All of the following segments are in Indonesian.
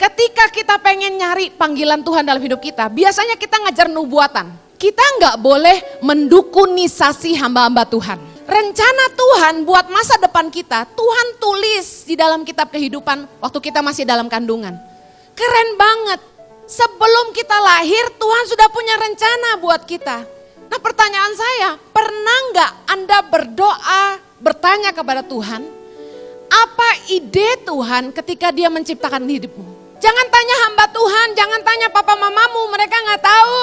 Ketika kita pengen nyari panggilan Tuhan dalam hidup kita, biasanya kita ngajar nubuatan. Kita nggak boleh mendukunisasi hamba-hamba Tuhan. Rencana Tuhan buat masa depan kita, Tuhan tulis di dalam kitab kehidupan waktu kita masih dalam kandungan. Keren banget. Sebelum kita lahir, Tuhan sudah punya rencana buat kita. Nah, pertanyaan saya, pernah nggak Anda berdoa, bertanya kepada Tuhan, apa ide Tuhan ketika Dia menciptakan hidupmu? Jangan tanya hamba Tuhan, jangan tanya papa mamamu, mereka nggak tahu.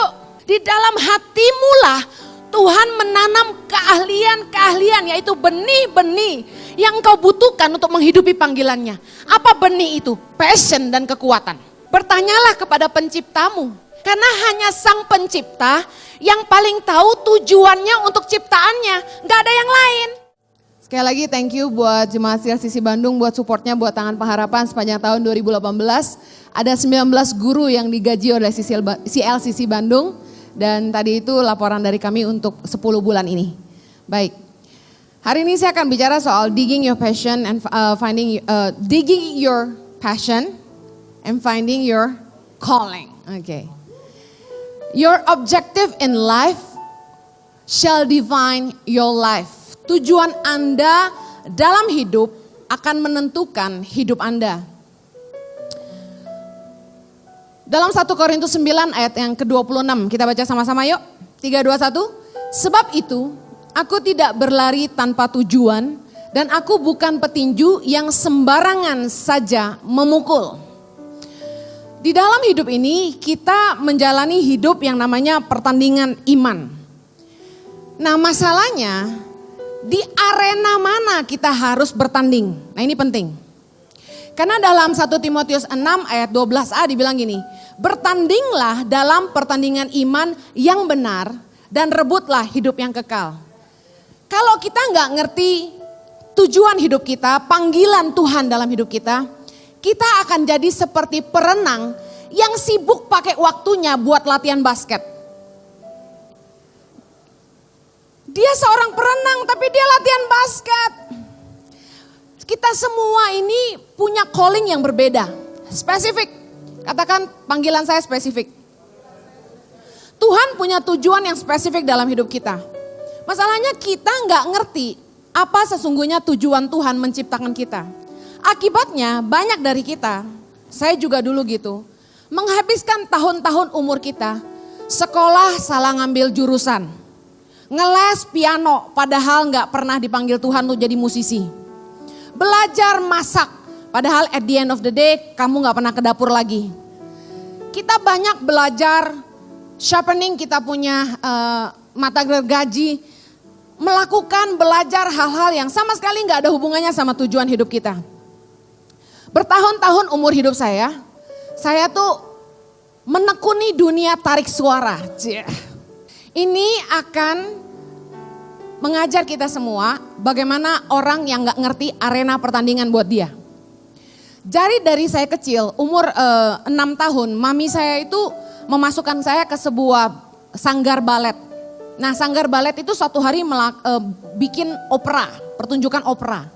Di dalam hatimu lah Tuhan menanam keahlian-keahlian, yaitu benih-benih yang kau butuhkan untuk menghidupi panggilannya. Apa benih itu? Passion dan kekuatan. Bertanyalah kepada penciptamu, karena hanya sang pencipta yang paling tahu tujuannya untuk ciptaannya, gak ada yang lain. Sekali lagi thank you buat Jemaat CLCC Bandung buat supportnya buat Tangan Pengharapan sepanjang tahun 2018. Ada 19 guru yang digaji oleh CLCC Bandung dan tadi itu laporan dari kami untuk 10 bulan ini. Baik, hari ini saya akan bicara soal digging your passion and digging your passion and finding your calling. Okay. Your objective in life shall define your life. Tujuan Anda dalam hidup akan menentukan hidup Anda. Dalam 1 Korintus 9 ayat yang ke-26, kita baca sama-sama yuk. 3, 2, 1. Sebab itu, aku tidak berlari tanpa tujuan dan aku bukan petinju yang sembarangan saja memukul. Di dalam hidup ini kita menjalani hidup yang namanya pertandingan iman. Nah, masalahnya di arena mana kita harus bertanding? Nah, ini penting. Karena dalam 1 Timotius 6 ayat 12a dibilang gini, bertandinglah dalam pertandingan iman yang benar dan rebutlah hidup yang kekal. Kalau kita nggak ngerti tujuan hidup kita, panggilan Tuhan dalam hidup kita akan jadi seperti perenang yang sibuk pakai waktunya buat latihan basket. Dia seorang perenang tapi dia latihan basket. Kita semua ini punya calling yang berbeda, spesifik. Katakan panggilan saya spesifik. Tuhan punya tujuan yang spesifik dalam hidup kita. Masalahnya kita nggak ngerti apa sesungguhnya tujuan Tuhan menciptakan kita. Akibatnya banyak dari kita, saya juga dulu gitu, menghabiskan tahun-tahun umur kita, sekolah salah ngambil jurusan. Ngeles piano padahal nggak pernah dipanggil Tuhan untuk jadi musisi. Belajar masak padahal at the end of the day kamu nggak pernah ke dapur lagi. Kita banyak belajar sharpening kita punya mata gergaji. Melakukan belajar hal-hal yang sama sekali nggak ada hubungannya sama tujuan hidup kita. Bertahun-tahun umur hidup saya tuh menekuni dunia tarik suara. Ini akan mengajar kita semua bagaimana orang yang gak ngerti arena pertandingan buat dia. Jadi dari saya kecil, umur 6 tahun, mami saya itu memasukkan saya ke sebuah sanggar balet. Nah, sanggar balet itu suatu hari bikin opera, pertunjukan opera.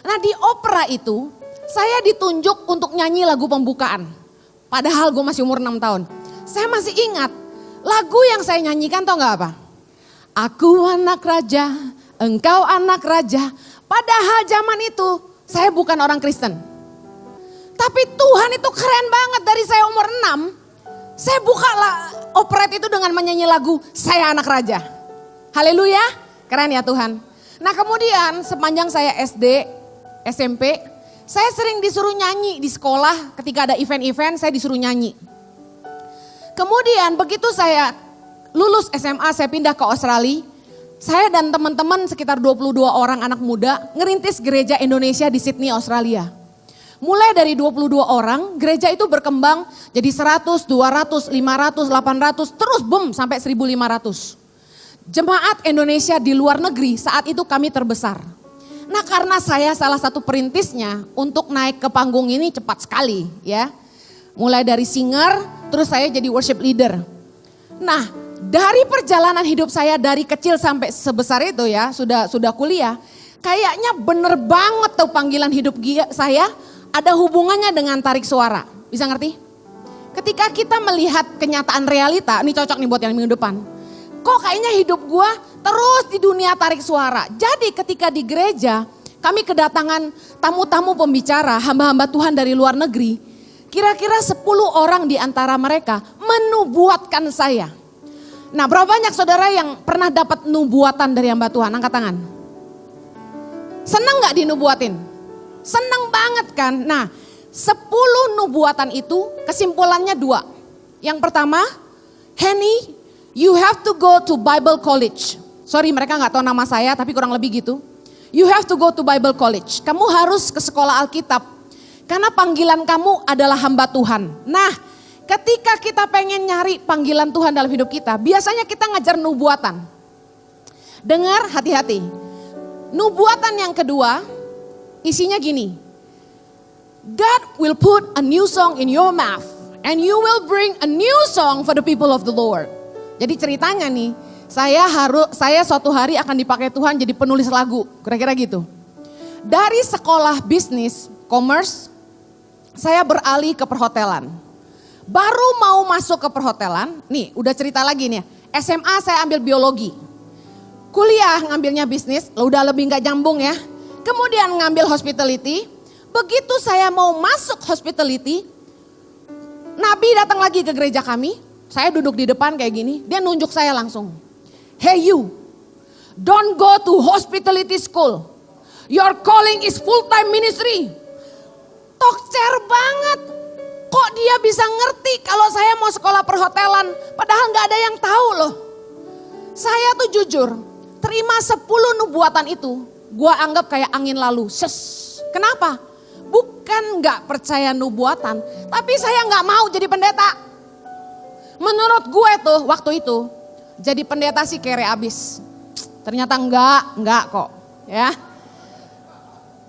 Nah, di opera itu saya ditunjuk untuk nyanyi lagu pembukaan. Padahal gue masih umur 6 tahun. Saya masih ingat lagu yang saya nyanyikan, tau gak apa? Aku anak raja, engkau anak raja. Padahal zaman itu saya bukan orang Kristen. Tapi Tuhan itu keren banget, dari saya umur 6. Saya buka operet itu dengan menyanyi lagu Saya Anak Raja. Haleluya, keren ya Tuhan. Nah, kemudian sepanjang saya SD, SMP, saya sering disuruh nyanyi di sekolah. Ketika ada event-event saya disuruh nyanyi. Kemudian begitu saya lulus SMA, saya pindah ke Australia. Saya dan teman-teman sekitar 22 orang anak muda ngerintis gereja Indonesia di Sydney, Australia. Mulai dari 22 orang, gereja itu berkembang jadi 100, 200, 500, 800, terus boom sampai 1.500. Jemaat Indonesia di luar negeri saat itu kami terbesar. Nah, karena saya salah satu perintisnya, untuk naik ke panggung ini cepat sekali ya. Mulai dari singer, terus saya jadi worship leader. Nah, dari perjalanan hidup saya dari kecil sampai sebesar itu ya, sudah kuliah, kayaknya bener banget tuh panggilan hidup saya ada hubungannya dengan tarik suara. Bisa ngerti? Ketika kita melihat kenyataan realita, ini cocok nih buat yang minggu depan. Kok kayaknya hidup gue terus di dunia tarik suara. Jadi ketika di gereja, kami kedatangan tamu-tamu pembicara, hamba-hamba Tuhan dari luar negeri. Kira-kira 10 orang di antara mereka menubuatkan saya. Nah, berapa banyak saudara yang pernah dapat nubuatan dari hamba Tuhan? Angkat tangan. Senang gak dinubuatin? Senang banget kan? Nah, 10 nubuatan itu kesimpulannya 2. Yang pertama, Henny, you have to go to Bible College. Sorry, mereka gak tahu nama saya, tapi kurang lebih gitu. You have to go to Bible College. Kamu harus ke sekolah Alkitab. Karena panggilan kamu adalah hamba Tuhan. Nah, ketika kita pengen nyari panggilan Tuhan dalam hidup kita, biasanya kita ngajar nubuatan. Dengar, hati-hati. Nubuatan yang kedua, isinya gini. God will put a new song in your mouth. And you will bring a new song for the people of the Lord. Jadi ceritanya nih, saya suatu hari akan dipakai Tuhan jadi penulis lagu. Kira-kira gitu. Dari sekolah bisnis, commerce, saya beralih ke perhotelan. Baru mau masuk ke perhotelan, nih udah cerita lagi nih. SMA saya ambil biologi. Kuliah ngambilnya bisnis, udah lebih gak nyambung ya. Kemudian ngambil hospitality. Begitu saya mau masuk hospitality, Nabi datang lagi ke gereja kami. Saya duduk di depan kayak gini, dia nunjuk saya langsung. Hey you, don't go to hospitality school. Your calling is full-time ministry. Tokcer banget. Kok dia bisa ngerti kalau saya mau sekolah perhotelan, padahal gak ada yang tahu loh. Saya tuh jujur, terima 10 nubuatan itu, gua anggap kayak angin lalu. Kenapa? Bukan gak percaya nubuatan, tapi saya gak mau jadi pendeta. Menurut gue tuh waktu itu, jadi pendeta sih kere abis. Ternyata enggak kok ya.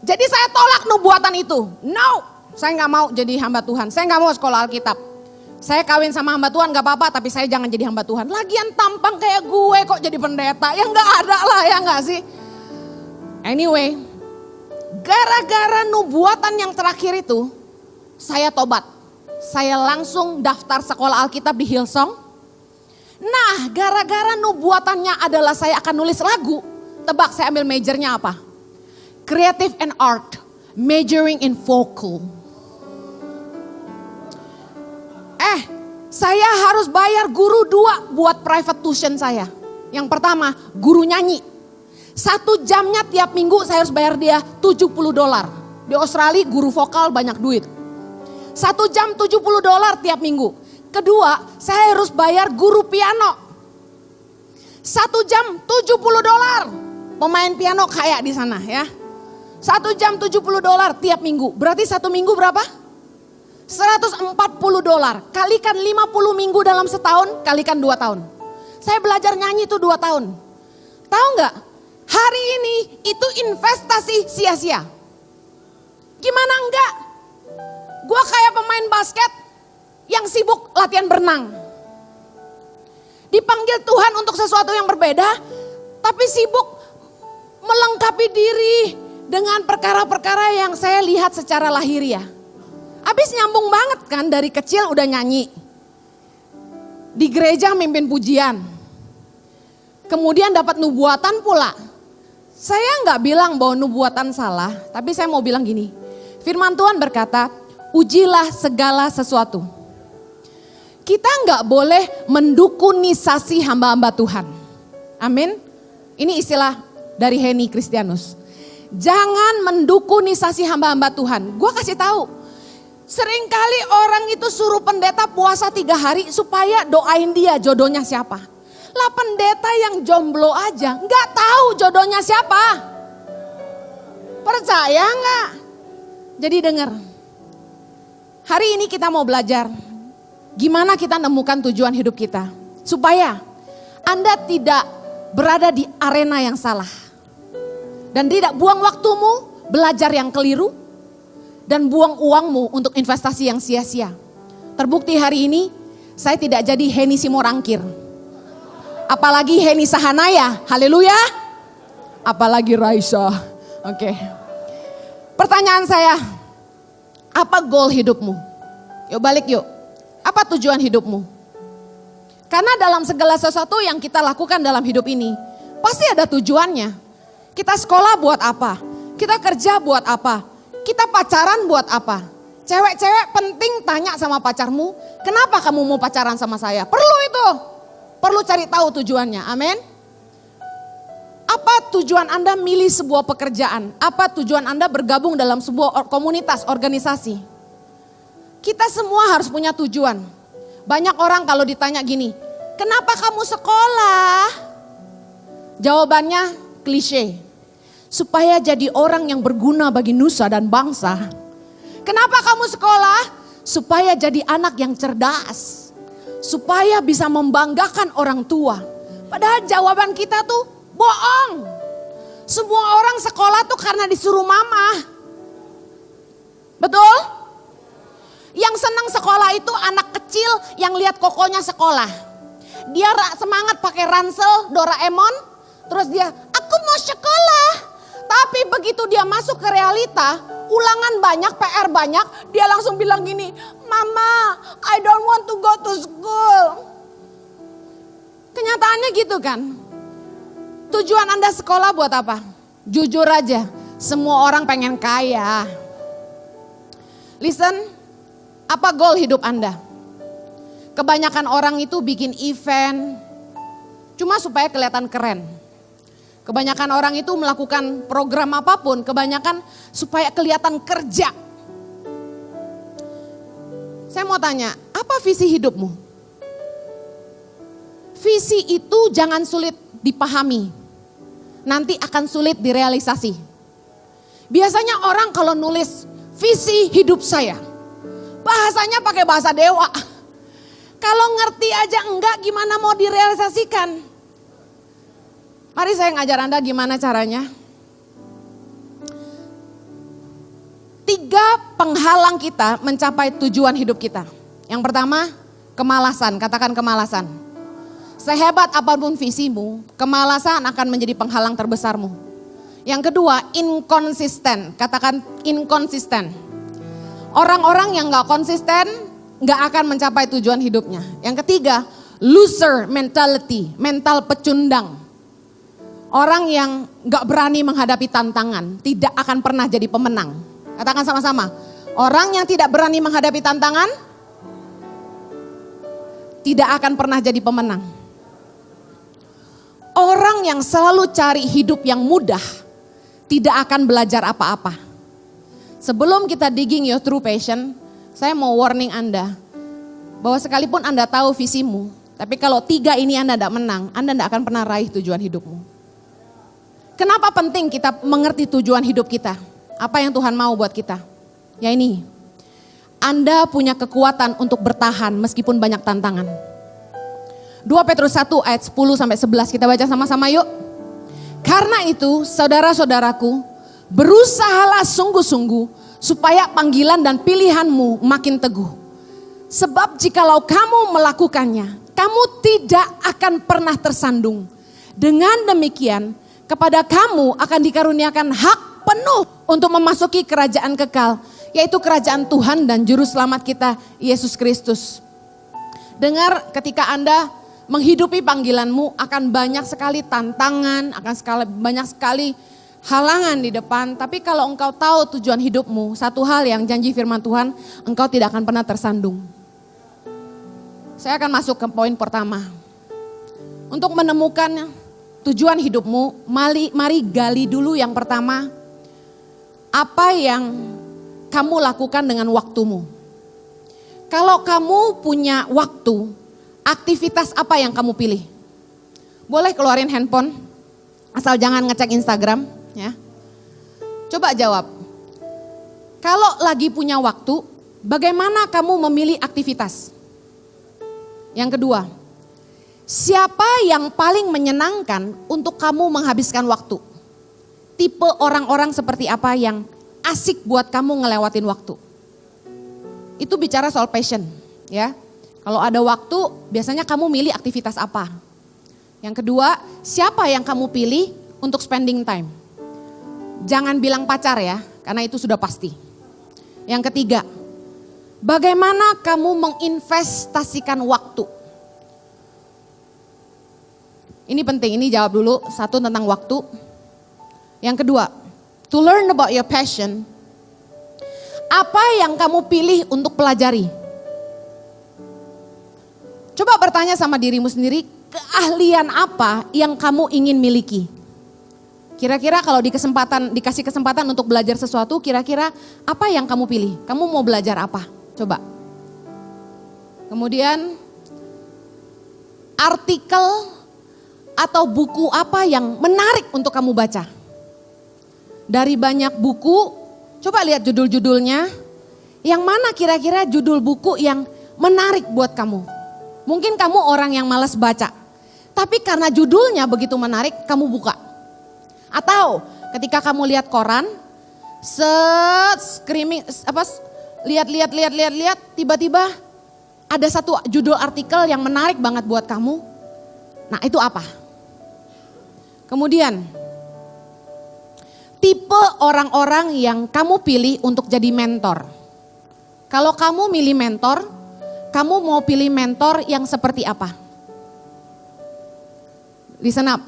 Jadi saya tolak nubuatan itu. No, saya gak mau jadi hamba Tuhan, saya gak mau sekolah Alkitab. Saya kawin sama hamba Tuhan gak apa-apa, tapi saya jangan jadi hamba Tuhan. Lagian tampang kayak gue kok jadi pendeta, ya gak ada lah ya gak sih. Anyway, gara-gara nubuatan yang terakhir itu, saya tobat. Saya langsung daftar sekolah Alkitab di Hillsong. Nah, gara-gara nubuatannya adalah saya akan nulis lagu. Tebak saya ambil majornya apa? Creative and Art, majoring in vocal. Saya harus bayar guru 2 buat private tuition saya. Yang pertama, guru nyanyi. 1 jamnya tiap minggu saya harus bayar dia $70. Di Australia guru vokal banyak duit. 1 jam $70 tiap minggu. Kedua, saya harus bayar guru piano. 1 jam $70. Pemain piano kaya di sana ya. 1 jam $70 tiap minggu. Berarti 1 minggu berapa? $140. Kalikan 50 minggu dalam setahun, kalikan 2 tahun. Saya belajar nyanyi itu 2 tahun. Tahu nggak? Hari ini itu investasi sia-sia. Gimana enggak? Gua kayak pemain basket yang sibuk latihan berenang. Dipanggil Tuhan untuk sesuatu yang berbeda, tapi sibuk melengkapi diri dengan perkara-perkara yang saya lihat secara lahiriah. Habis nyambung banget kan, dari kecil udah nyanyi. Di gereja mimpin pujian. Kemudian dapat nubuatan pula. Saya nggak bilang bahwa nubuatan salah, tapi saya mau bilang gini. Firman Tuhan berkata, ujilah segala sesuatu. Kita nggak boleh mendukunisasi hamba-hamba Tuhan. Amin. Ini istilah dari Henny Kristianus. Jangan mendukunisasi hamba-hamba Tuhan. Gua kasih tahu. Seringkali orang itu suruh pendeta puasa 3 hari supaya doain dia jodohnya siapa. Lah pendeta yang jomblo aja nggak tahu jodohnya siapa. Percaya nggak? Jadi dengar. Hari ini kita mau belajar gimana kita nemukan tujuan hidup kita. Supaya Anda tidak berada di arena yang salah. Dan tidak buang waktumu belajar yang keliru. Dan buang uangmu untuk investasi yang sia-sia. Terbukti hari ini saya tidak jadi Henny Simorangkir. Apalagi Henny Sahanaya, haleluya. Apalagi Raisa, oke. Pertanyaan saya, apa goal hidupmu? Yuk balik yuk. Apa tujuan hidupmu? Karena dalam segala sesuatu yang kita lakukan dalam hidup ini, pasti ada tujuannya. Kita sekolah buat apa? Kita kerja buat apa? Kita pacaran buat apa? Cewek-cewek penting tanya sama pacarmu, kenapa kamu mau pacaran sama saya? Perlu itu. Perlu cari tahu tujuannya, amin. Apa tujuan Anda milih sebuah pekerjaan? Apa tujuan Anda bergabung dalam sebuah komunitas, organisasi? Kita semua harus punya tujuan. Banyak orang kalau ditanya gini, kenapa kamu sekolah? Jawabannya klise. Supaya jadi orang yang berguna bagi nusa dan bangsa. Kenapa kamu sekolah? Supaya jadi anak yang cerdas. Supaya bisa membanggakan orang tua. Padahal jawaban kita tuh bohong. Semua orang sekolah tuh karena disuruh mama. Betul? Yang senang sekolah itu anak kecil yang lihat kokonya sekolah. Dia semangat pakai ransel Doraemon. Terus dia, aku mau sekolah. Tapi begitu dia masuk ke realita, ulangan banyak, PR banyak, dia langsung bilang gini, Mama, I don't want to go to school. Kenyataannya gitu kan. Tujuan Anda sekolah buat apa? Jujur aja, semua orang pengen kaya. Listen, apa goal hidup Anda? Kebanyakan orang itu bikin event, cuma supaya kelihatan keren. Kebanyakan orang itu melakukan program apapun, kebanyakan supaya kelihatan kerja. Saya mau tanya, apa visi hidupmu? Visi itu jangan sulit dipahami, nanti akan sulit direalisasi. Biasanya orang kalau nulis visi hidup saya, bahasanya pakai bahasa dewa. Kalau ngerti aja enggak, gimana mau direalisasikan? Mari saya ngajar Anda gimana caranya. 3 penghalang kita mencapai tujuan hidup kita. Yang pertama, kemalasan. Katakan kemalasan. Sehebat apapun visimu, kemalasan akan menjadi penghalang terbesarmu. Yang kedua, inkonsisten. Katakan inkonsisten. Orang-orang yang gak konsisten gak akan mencapai tujuan hidupnya. Yang ketiga, loser mentality. Mental pecundang. Orang yang gak berani menghadapi tantangan tidak akan pernah jadi pemenang. Katakan sama-sama. Orang yang tidak berani menghadapi tantangan tidak akan pernah jadi pemenang. Orang yang selalu cari hidup yang mudah tidak akan belajar apa-apa. Sebelum kita digging your true passion, saya mau warning Anda bahwa sekalipun Anda tahu visimu, tapi kalau 3 ini Anda tidak menang, Anda tidak akan pernah raih tujuan hidupmu. Kenapa penting kita mengerti tujuan hidup kita? Apa yang Tuhan mau buat kita? Ya ini, Anda punya kekuatan untuk bertahan meskipun banyak tantangan. 2 Petrus 1 ayat 10-11 kita baca sama-sama yuk. Karena itu saudara-saudaraku, berusahalah sungguh-sungguh supaya panggilan dan pilihanmu makin teguh. Sebab jikalau kamu melakukannya, kamu tidak akan pernah tersandung. Dengan demikian, kepada kamu akan dikaruniakan hak penuh untuk memasuki kerajaan kekal, yaitu kerajaan Tuhan dan Juru Selamat kita, Yesus Kristus. Dengar, ketika Anda menghidupi panggilanmu akan banyak sekali tantangan, banyak sekali halangan di depan. Tapi kalau engkau tahu tujuan hidupmu, satu hal yang janji firman Tuhan, engkau tidak akan pernah tersandung. Saya akan masuk ke poin pertama. Untuk menemukan tujuan hidupmu, mari gali dulu yang pertama, apa yang kamu lakukan dengan waktumu. Kalau kamu punya waktu, aktivitas apa yang kamu pilih? Boleh keluarin handphone, asal jangan ngecek Instagram ya. Coba jawab, kalau lagi punya waktu, bagaimana kamu memilih aktivitas? Yang kedua, siapa yang paling menyenangkan untuk kamu menghabiskan waktu? Tipe orang-orang seperti apa yang asik buat kamu ngelewatin waktu? Itu bicara soal passion ya. Kalau ada waktu, biasanya kamu milih aktivitas apa? Yang kedua, siapa yang kamu pilih untuk spending time? Jangan bilang pacar ya, karena itu sudah pasti. Yang ketiga, Bagaimana kamu menginvestasikan waktu? Ini penting, ini jawab dulu. Satu, tentang waktu. Yang kedua, to learn about your passion. Apa yang kamu pilih untuk pelajari? Coba bertanya sama dirimu sendiri, keahlian apa yang kamu ingin miliki? Kira-kira kalau dikasih kesempatan untuk belajar sesuatu, kira-kira apa yang kamu pilih? Kamu mau belajar apa? Coba. Kemudian, artikel atau buku apa yang menarik untuk kamu baca? Dari banyak buku, coba lihat judul-judulnya. Yang mana kira-kira judul buku yang menarik buat kamu? Mungkin kamu orang yang malas baca. Tapi karena judulnya begitu menarik, kamu buka. Atau ketika kamu lihat koran, lihat, tiba-tiba ada satu judul artikel yang menarik banget buat kamu. Nah, itu apa? Kemudian, tipe orang-orang yang kamu pilih untuk jadi mentor. Kalau kamu milih mentor, kamu mau pilih mentor yang seperti apa? Listen up,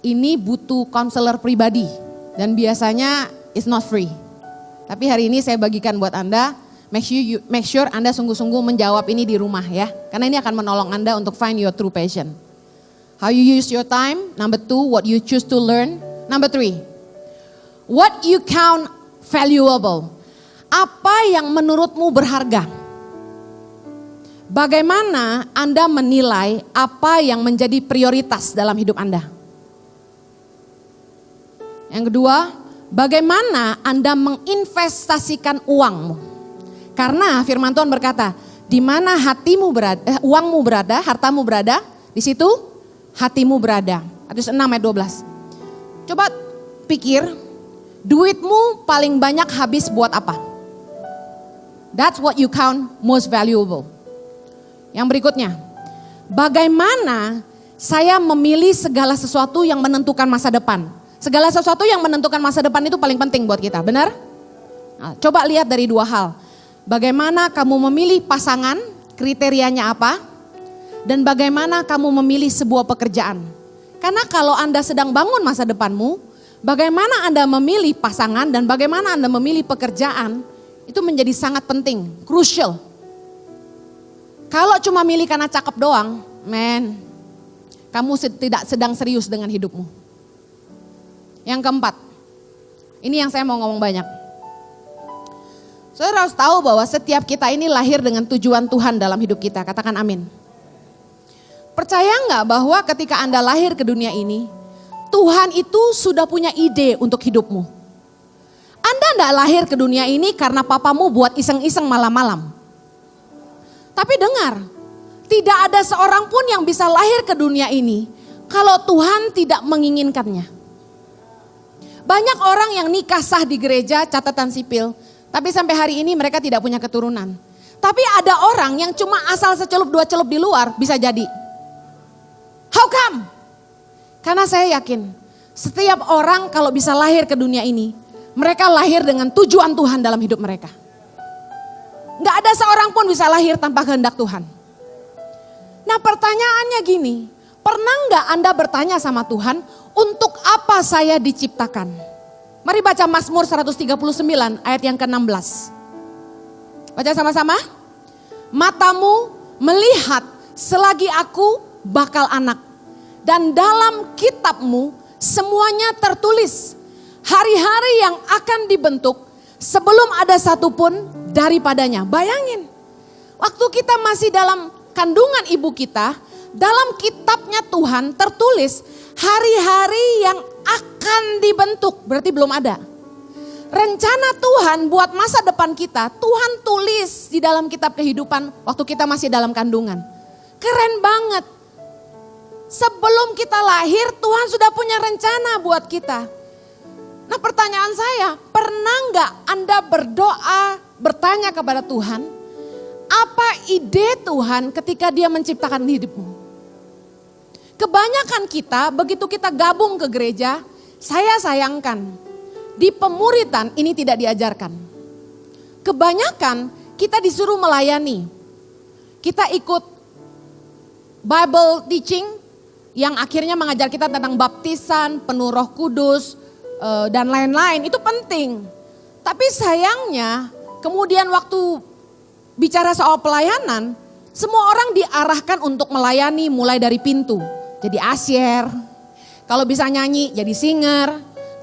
ini butuh konselor pribadi dan biasanya it's not free. Tapi hari ini saya bagikan buat Anda, make sure Anda sungguh-sungguh menjawab ini di rumah ya. Karena ini akan menolong Anda untuk find your true passion. How you use your time. Number 2, what you choose to learn. Number 3, what you count valuable. Apa yang menurutmu berharga? Bagaimana Anda menilai apa yang menjadi prioritas dalam hidup Anda? Yang kedua, bagaimana Anda menginvestasikan uangmu? Karena firman Tuhan berkata, di mana uangmu berada, hartamu berada, di situ hatimu berada. Matius 6 ayat 12. Coba pikir, duitmu paling banyak habis buat apa? That's what you count most valuable. Yang berikutnya, bagaimana saya memilih segala sesuatu yang menentukan masa depan? Segala sesuatu yang menentukan masa depan itu paling penting buat kita, benar? Nah, coba lihat dari 2 hal. Bagaimana kamu memilih pasangan, kriterianya apa? Dan bagaimana kamu memilih sebuah pekerjaan. Karena kalau Anda sedang bangun masa depanmu, bagaimana Anda memilih pasangan dan bagaimana Anda memilih pekerjaan, itu menjadi sangat penting, crucial. Kalau cuma milih karena cakep doang, kamu tidak sedang serius dengan hidupmu. Yang keempat, ini yang saya mau ngomong banyak. Saudara harus tahu bahwa setiap kita ini lahir dengan tujuan Tuhan dalam hidup kita, katakan amin. Percaya nggak bahwa ketika Anda lahir ke dunia ini, Tuhan itu sudah punya ide untuk hidupmu. Anda nggak lahir ke dunia ini karena papamu buat iseng-iseng malam-malam. Tapi dengar, tidak ada seorang pun yang bisa lahir ke dunia ini kalau Tuhan tidak menginginkannya. Banyak orang yang nikah sah di gereja, catatan sipil, tapi sampai hari ini mereka tidak punya keturunan. Tapi ada orang yang cuma asal secelup 2 celup di luar bisa jadi. How come? Karena saya yakin setiap orang kalau bisa lahir ke dunia ini, mereka lahir dengan tujuan Tuhan dalam hidup mereka. Gak ada seorang pun bisa lahir tanpa kehendak Tuhan. Nah pertanyaannya gini, pernah gak Anda bertanya sama Tuhan, untuk apa saya diciptakan? Mari baca Mazmur 139 ayat yang ke-16. Baca sama-sama. Matamu melihat selagi aku bakal anak. Dan dalam kitabmu semuanya tertulis. Hari-hari yang akan dibentuk sebelum ada satupun daripadanya. Bayangin, waktu kita masih dalam kandungan ibu kita, dalam kitabnya Tuhan tertulis hari-hari yang akan dibentuk, berarti belum ada. Rencana Tuhan buat masa depan kita, Tuhan tulis di dalam kitab kehidupan waktu kita masih dalam kandungan. Keren banget. Sebelum kita lahir, Tuhan sudah punya rencana buat kita. Nah pertanyaan saya, pernah nggak Anda berdoa, bertanya kepada Tuhan, apa ide Tuhan ketika Dia menciptakan hidupmu? Kebanyakan kita, begitu kita gabung ke gereja, saya sayangkan, di pemuritan ini tidak diajarkan. Kebanyakan kita disuruh melayani. Kita ikut Bible teaching yang akhirnya mengajar kita tentang baptisan, penuh Roh Kudus, dan lain-lain. Itu penting. Tapi sayangnya kemudian waktu bicara soal pelayanan, semua orang diarahkan untuk melayani mulai dari pintu. Jadi asyer, kalau bisa nyanyi jadi singer,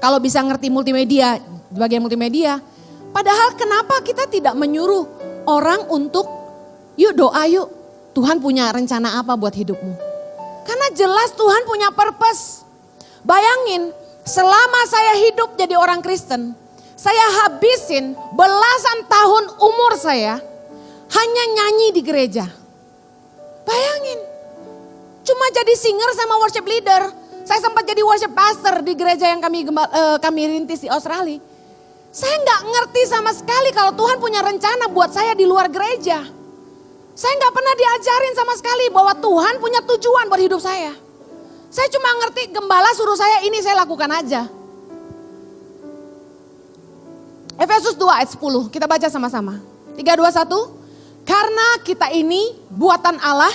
kalau bisa ngerti multimedia, bagian multimedia. Padahal kenapa kita tidak menyuruh orang untuk yuk doa yuk, Tuhan punya rencana apa buat hidupmu. Karena jelas Tuhan punya purpose. Bayangin, selama saya hidup jadi orang Kristen, saya habisin belasan tahun umur saya hanya nyanyi di gereja. Bayangin, cuma jadi singer sama worship leader. Saya sempat jadi worship pastor di gereja yang kami rintis di Australia. Saya nggak ngerti sama sekali kalau Tuhan punya rencana buat saya di luar gereja. Saya nggak pernah diajarin sama sekali bahwa Tuhan punya tujuan buat hidup saya. Saya cuma ngerti gembala suruh saya ini, saya lakukan aja. Efesus 2 ayat 10, kita baca sama-sama. 3, 2, 1. Karena kita ini buatan Allah,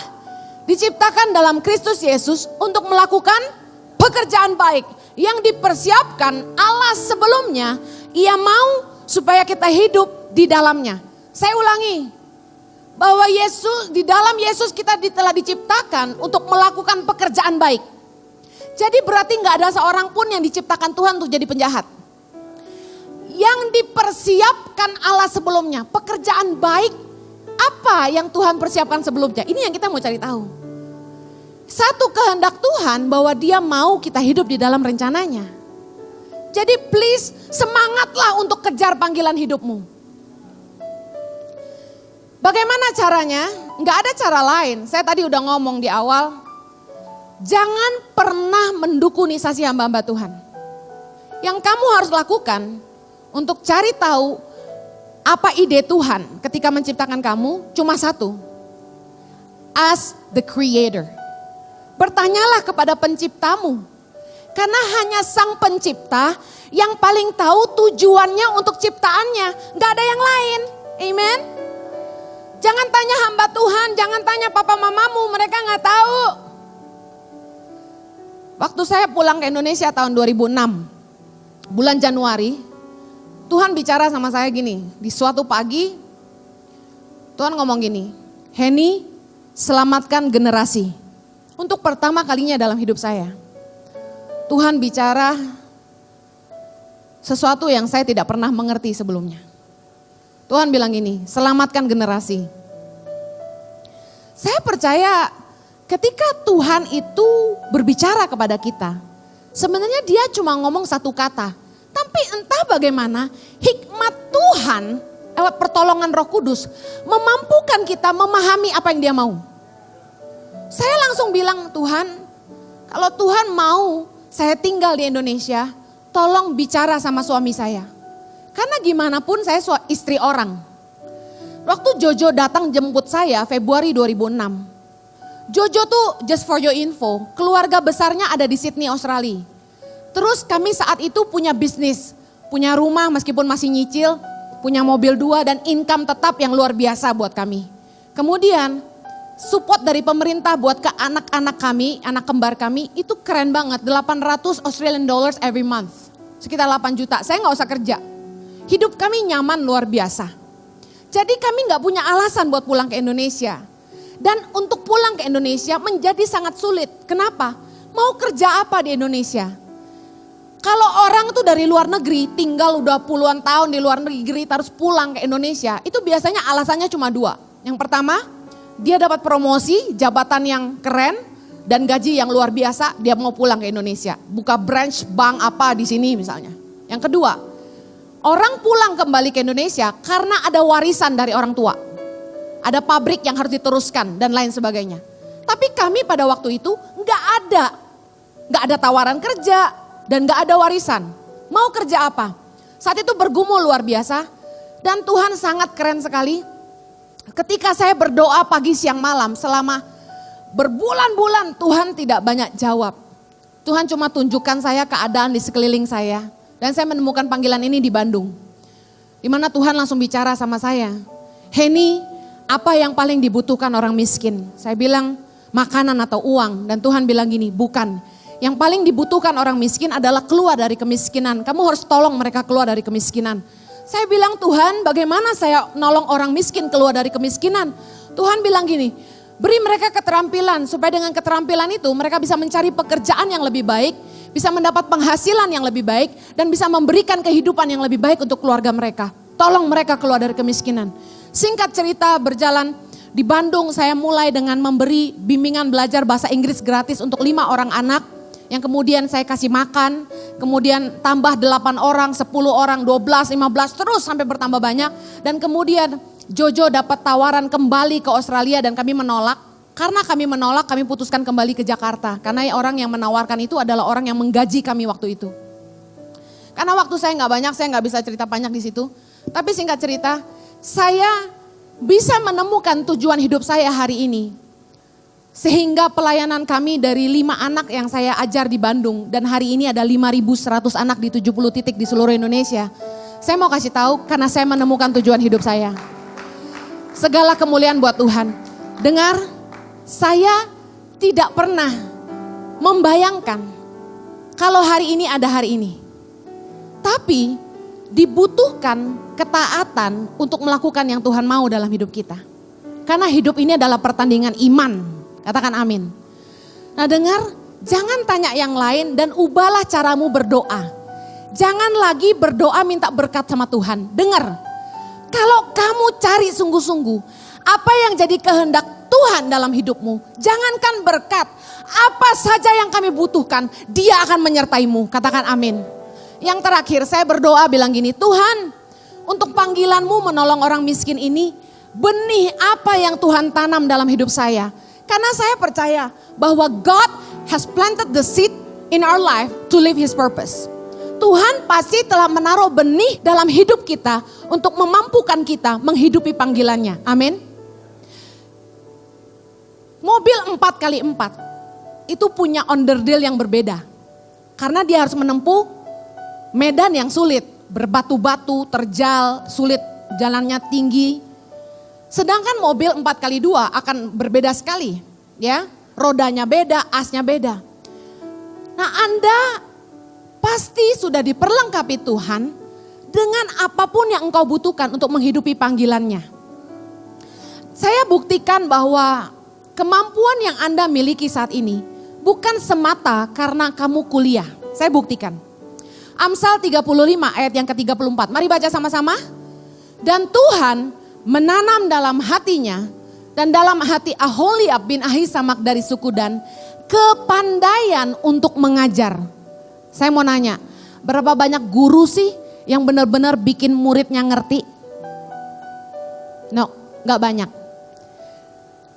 diciptakan dalam Kristus Yesus untuk melakukan pekerjaan baik yang dipersiapkan Allah sebelumnya. Ia mau supaya kita hidup di dalamnya. Saya ulangi, bahwa di dalam Yesus kita telah diciptakan untuk melakukan pekerjaan baik. Jadi berarti nggak ada seorang pun yang diciptakan Tuhan untuk jadi penjahat. Yang dipersiapkan Allah sebelumnya, pekerjaan baik apa yang Tuhan persiapkan sebelumnya? Ini yang kita mau cari tahu. Satu kehendak Tuhan bahwa Dia mau kita hidup di dalam rencananya. Jadi please semangatlah untuk kejar panggilan hidupmu. Bagaimana caranya? Nggak ada cara lain. Saya tadi udah ngomong di awal. Jangan pernah mendukunisasi hamba-hamba Tuhan. Yang kamu harus lakukan untuk cari tahu apa ide Tuhan ketika menciptakan kamu cuma satu. Ask the creator. Bertanyalah kepada penciptamu. Karena hanya sang pencipta yang paling tahu tujuannya untuk ciptaannya. Gak ada yang lain. Amen. Jangan tanya hamba Tuhan, jangan tanya papa mamamu, mereka gak tahu. Waktu saya pulang ke Indonesia tahun 2006, bulan Januari, Tuhan bicara sama saya gini, di suatu pagi Tuhan ngomong gini, Henny, selamatkan generasi. Untuk pertama kalinya dalam hidup saya, Tuhan bicara sesuatu yang saya tidak pernah mengerti sebelumnya. Tuhan bilang gini, selamatkan generasi. Saya percaya ketika Tuhan itu berbicara kepada kita, sebenarnya Dia cuma ngomong satu kata. Tapi entah bagaimana hikmat Tuhan lewat pertolongan Roh Kudus memampukan kita memahami apa yang Dia mau. Saya langsung bilang, Tuhan, kalau Tuhan mau saya tinggal di Indonesia, tolong bicara sama suami saya. Karena gimana pun saya istri orang. Waktu Jojo datang jemput saya Februari 2006. Jojo tuh just for your info, keluarga besarnya ada di Sydney, Australia. Terus kami saat itu punya bisnis, punya rumah meskipun masih nyicil, punya mobil 2 dan income tetap yang luar biasa buat kami. Kemudian support dari pemerintah buat ke anak-anak kami, anak kembar kami itu keren banget, 800 Australian dollars every month. Sekitar 8 juta, saya gak usah kerja. Hidup kami nyaman luar biasa. Jadi kami gak punya alasan buat pulang ke Indonesia. Dan untuk pulang ke Indonesia menjadi sangat sulit. Kenapa? Mau kerja apa di Indonesia? Kalau orang tuh dari luar negeri tinggal udah puluhan tahun di luar negeri terus pulang ke Indonesia. Itu biasanya alasannya cuma 2. Yang pertama, dia dapat promosi, jabatan yang keren dan gaji yang luar biasa, dia mau pulang ke Indonesia. Buka branch bank apa di sini misalnya. Yang kedua, orang pulang kembali ke Indonesia karena ada warisan dari orang tua. Ada pabrik yang harus diteruskan dan lain sebagainya. Tapi kami pada waktu itu nggak ada tawaran kerja dan nggak ada warisan. Mau kerja apa? Saat itu bergumul luar biasa dan Tuhan sangat keren sekali. Ketika saya berdoa pagi siang malam selama berbulan-bulan Tuhan tidak banyak jawab. Tuhan cuma tunjukkan saya keadaan di sekeliling saya. Dan saya menemukan panggilan ini di Bandung. Di mana Tuhan langsung bicara sama saya. Heni, apa yang paling dibutuhkan orang miskin? Saya bilang makanan atau uang. Dan Tuhan bilang gini, bukan. Yang paling dibutuhkan orang miskin adalah keluar dari kemiskinan. Kamu harus tolong mereka keluar dari kemiskinan. Saya bilang, Tuhan, bagaimana saya nolong orang miskin keluar dari kemiskinan? Tuhan bilang gini, beri mereka keterampilan supaya dengan keterampilan itu mereka bisa mencari pekerjaan yang lebih baik, bisa mendapat penghasilan yang lebih baik, dan bisa memberikan kehidupan yang lebih baik untuk keluarga mereka. Tolong mereka keluar dari kemiskinan. Singkat cerita berjalan, di Bandung saya mulai dengan memberi bimbingan belajar bahasa Inggris gratis untuk 5 orang anak, yang kemudian saya kasih makan, kemudian tambah 8 orang, 10 orang, 12, 15, terus sampai bertambah banyak. Dan kemudian Jojo dapat tawaran kembali ke Australia dan kami menolak. Karena kami menolak, kami putuskan kembali ke Jakarta. Karena orang yang menawarkan itu adalah orang yang menggaji kami waktu itu. Karena waktu saya nggak banyak, saya nggak bisa cerita banyak di situ. Tapi singkat cerita, saya bisa menemukan tujuan hidup saya hari ini. Sehingga pelayanan kami dari 5 anak yang saya ajar di Bandung. Dan hari ini ada 5.100 anak di 70 titik di seluruh Indonesia. Saya mau kasih tahu karena saya menemukan tujuan hidup saya. Segala kemuliaan buat Tuhan. Dengar, saya tidak pernah membayangkan kalau hari ini ada hari ini. Tapi dibutuhkan ketaatan untuk melakukan yang Tuhan mau dalam hidup kita. Karena hidup ini adalah pertandingan iman. Katakan amin. Nah dengar, jangan tanya yang lain dan ubahlah caramu berdoa. Jangan lagi berdoa minta berkat sama Tuhan. Dengar, kalau kamu cari sungguh-sungguh apa yang jadi kehendak Tuhan dalam hidupmu. Jangankan berkat, apa saja yang kami butuhkan, Dia akan menyertaimu. Katakan amin. Yang terakhir saya berdoa bilang gini, Tuhan untuk panggilanmu menolong orang miskin ini, benih apa yang Tuhan tanam dalam hidup saya. Karena saya percaya bahwa God has planted the seed in our life to live His purpose. Tuhan pasti telah menaruh benih dalam hidup kita untuk memampukan kita menghidupi panggilannya. Amin. Mobil 4x4 itu punya onderdil yang berbeda. Karena dia harus menempuh medan yang sulit. Berbatu-batu, terjal, sulit, jalannya tinggi. Sedangkan mobil 4x2 akan berbeda sekali, ya. Rodanya beda, asnya beda. Nah, Anda pasti sudah diperlengkapi Tuhan dengan apapun yang engkau butuhkan untuk menghidupi panggilannya. Saya buktikan bahwa kemampuan yang Anda miliki saat ini bukan semata karena kamu kuliah. Saya buktikan. Amsal 35 ayat yang ke-34. Mari baca sama-sama. Dan Tuhan menanam dalam hatinya dan dalam hati Aholiab bin Ahisamak dari suku Dan kepandaian untuk mengajar. Saya mau nanya, berapa banyak guru sih yang benar-benar bikin muridnya ngerti? No, gak banyak.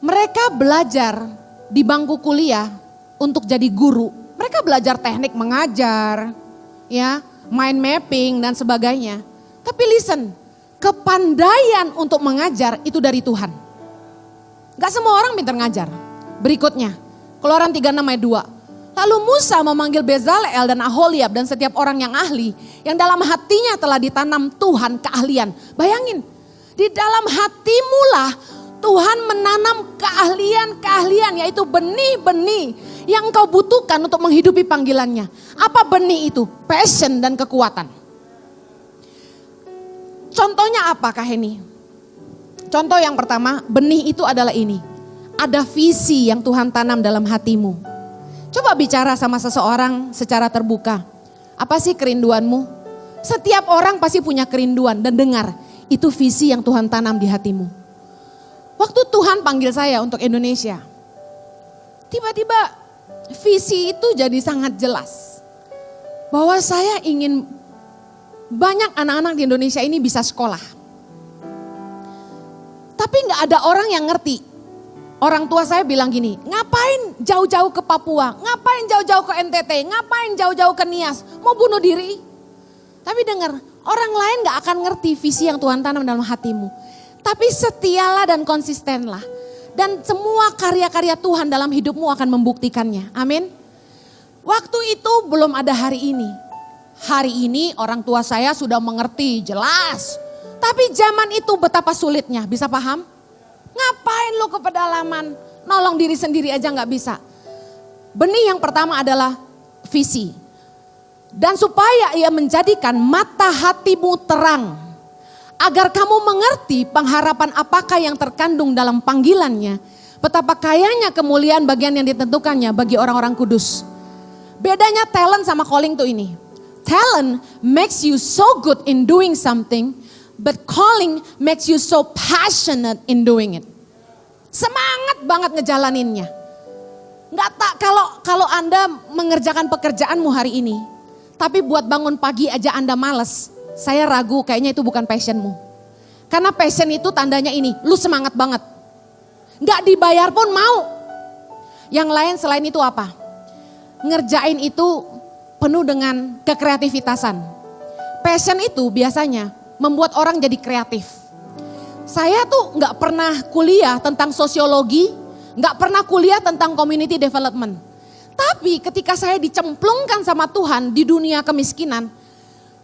Mereka belajar di bangku kuliah untuk jadi guru. Mereka belajar teknik mengajar, ya, mind mapping dan sebagainya. Tapi listen, kepandaian untuk mengajar itu dari Tuhan. Gak semua orang pintar ngajar. Berikutnya, Keluaran 36 ayat 2. Lalu Musa memanggil Bezalel dan Aholiab dan setiap orang yang ahli, yang dalam hatinya telah ditanam Tuhan keahlian. Bayangin, di dalam hatimu lah Tuhan menanam keahlian-keahlian, yaitu benih-benih yang engkau butuhkan untuk menghidupi panggilannya. Apa benih itu? Passion dan kekuatan. Contohnya apa Kak Heni? Contoh yang pertama, benih itu adalah ini. Ada visi yang Tuhan tanam dalam hatimu. Coba bicara sama seseorang secara terbuka. Apa sih kerinduanmu? Setiap orang pasti punya kerinduan dan dengar. Itu visi yang Tuhan tanam di hatimu. Waktu Tuhan panggil saya untuk Indonesia. Tiba-tiba visi itu jadi sangat jelas. Bahwa saya ingin banyak anak-anak di Indonesia ini bisa sekolah. Tapi gak ada orang yang ngerti. Orang tua saya bilang gini, ngapain jauh-jauh ke Papua, ngapain jauh-jauh ke NTT, ngapain jauh-jauh ke Nias, mau bunuh diri. Tapi dengar, orang lain gak akan ngerti visi yang Tuhan tanam dalam hatimu. Tapi setialah dan konsistenlah. Dan semua karya-karya Tuhan dalam hidupmu akan membuktikannya. Amin. Waktu itu belum ada hari ini. Hari ini orang tua saya sudah mengerti jelas Tapi zaman itu betapa sulitnya, bisa paham? Ngapain lo ke pedalaman, nolong diri sendiri aja gak bisa. Benih yang pertama adalah visi. Dan supaya ia menjadikan mata hatimu terang. Agar kamu mengerti pengharapan apakah yang terkandung dalam panggilannya. Betapa kayanya kemuliaan bagian yang ditentukannya bagi orang-orang kudus. Bedanya talent sama calling tuh ini. Talent makes you so good in doing something. But calling makes you so passionate in doing it. Semangat banget ngejalaninnya. Nggak tak kalau Anda mengerjakan pekerjaanmu hari ini, tapi buat bangun pagi aja Anda males, saya ragu kayaknya itu bukan passionmu. Karena passion itu tandanya ini, lu semangat banget. Nggak dibayar pun mau. Yang lain selain itu apa? Ngerjain itu penuh dengan kekreativitasan. Passion itu biasanya membuat orang jadi kreatif. Saya tuh nggak pernah kuliah tentang sosiologi, nggak pernah kuliah tentang community development. Tapi ketika saya dicemplungkan sama Tuhan di dunia kemiskinan,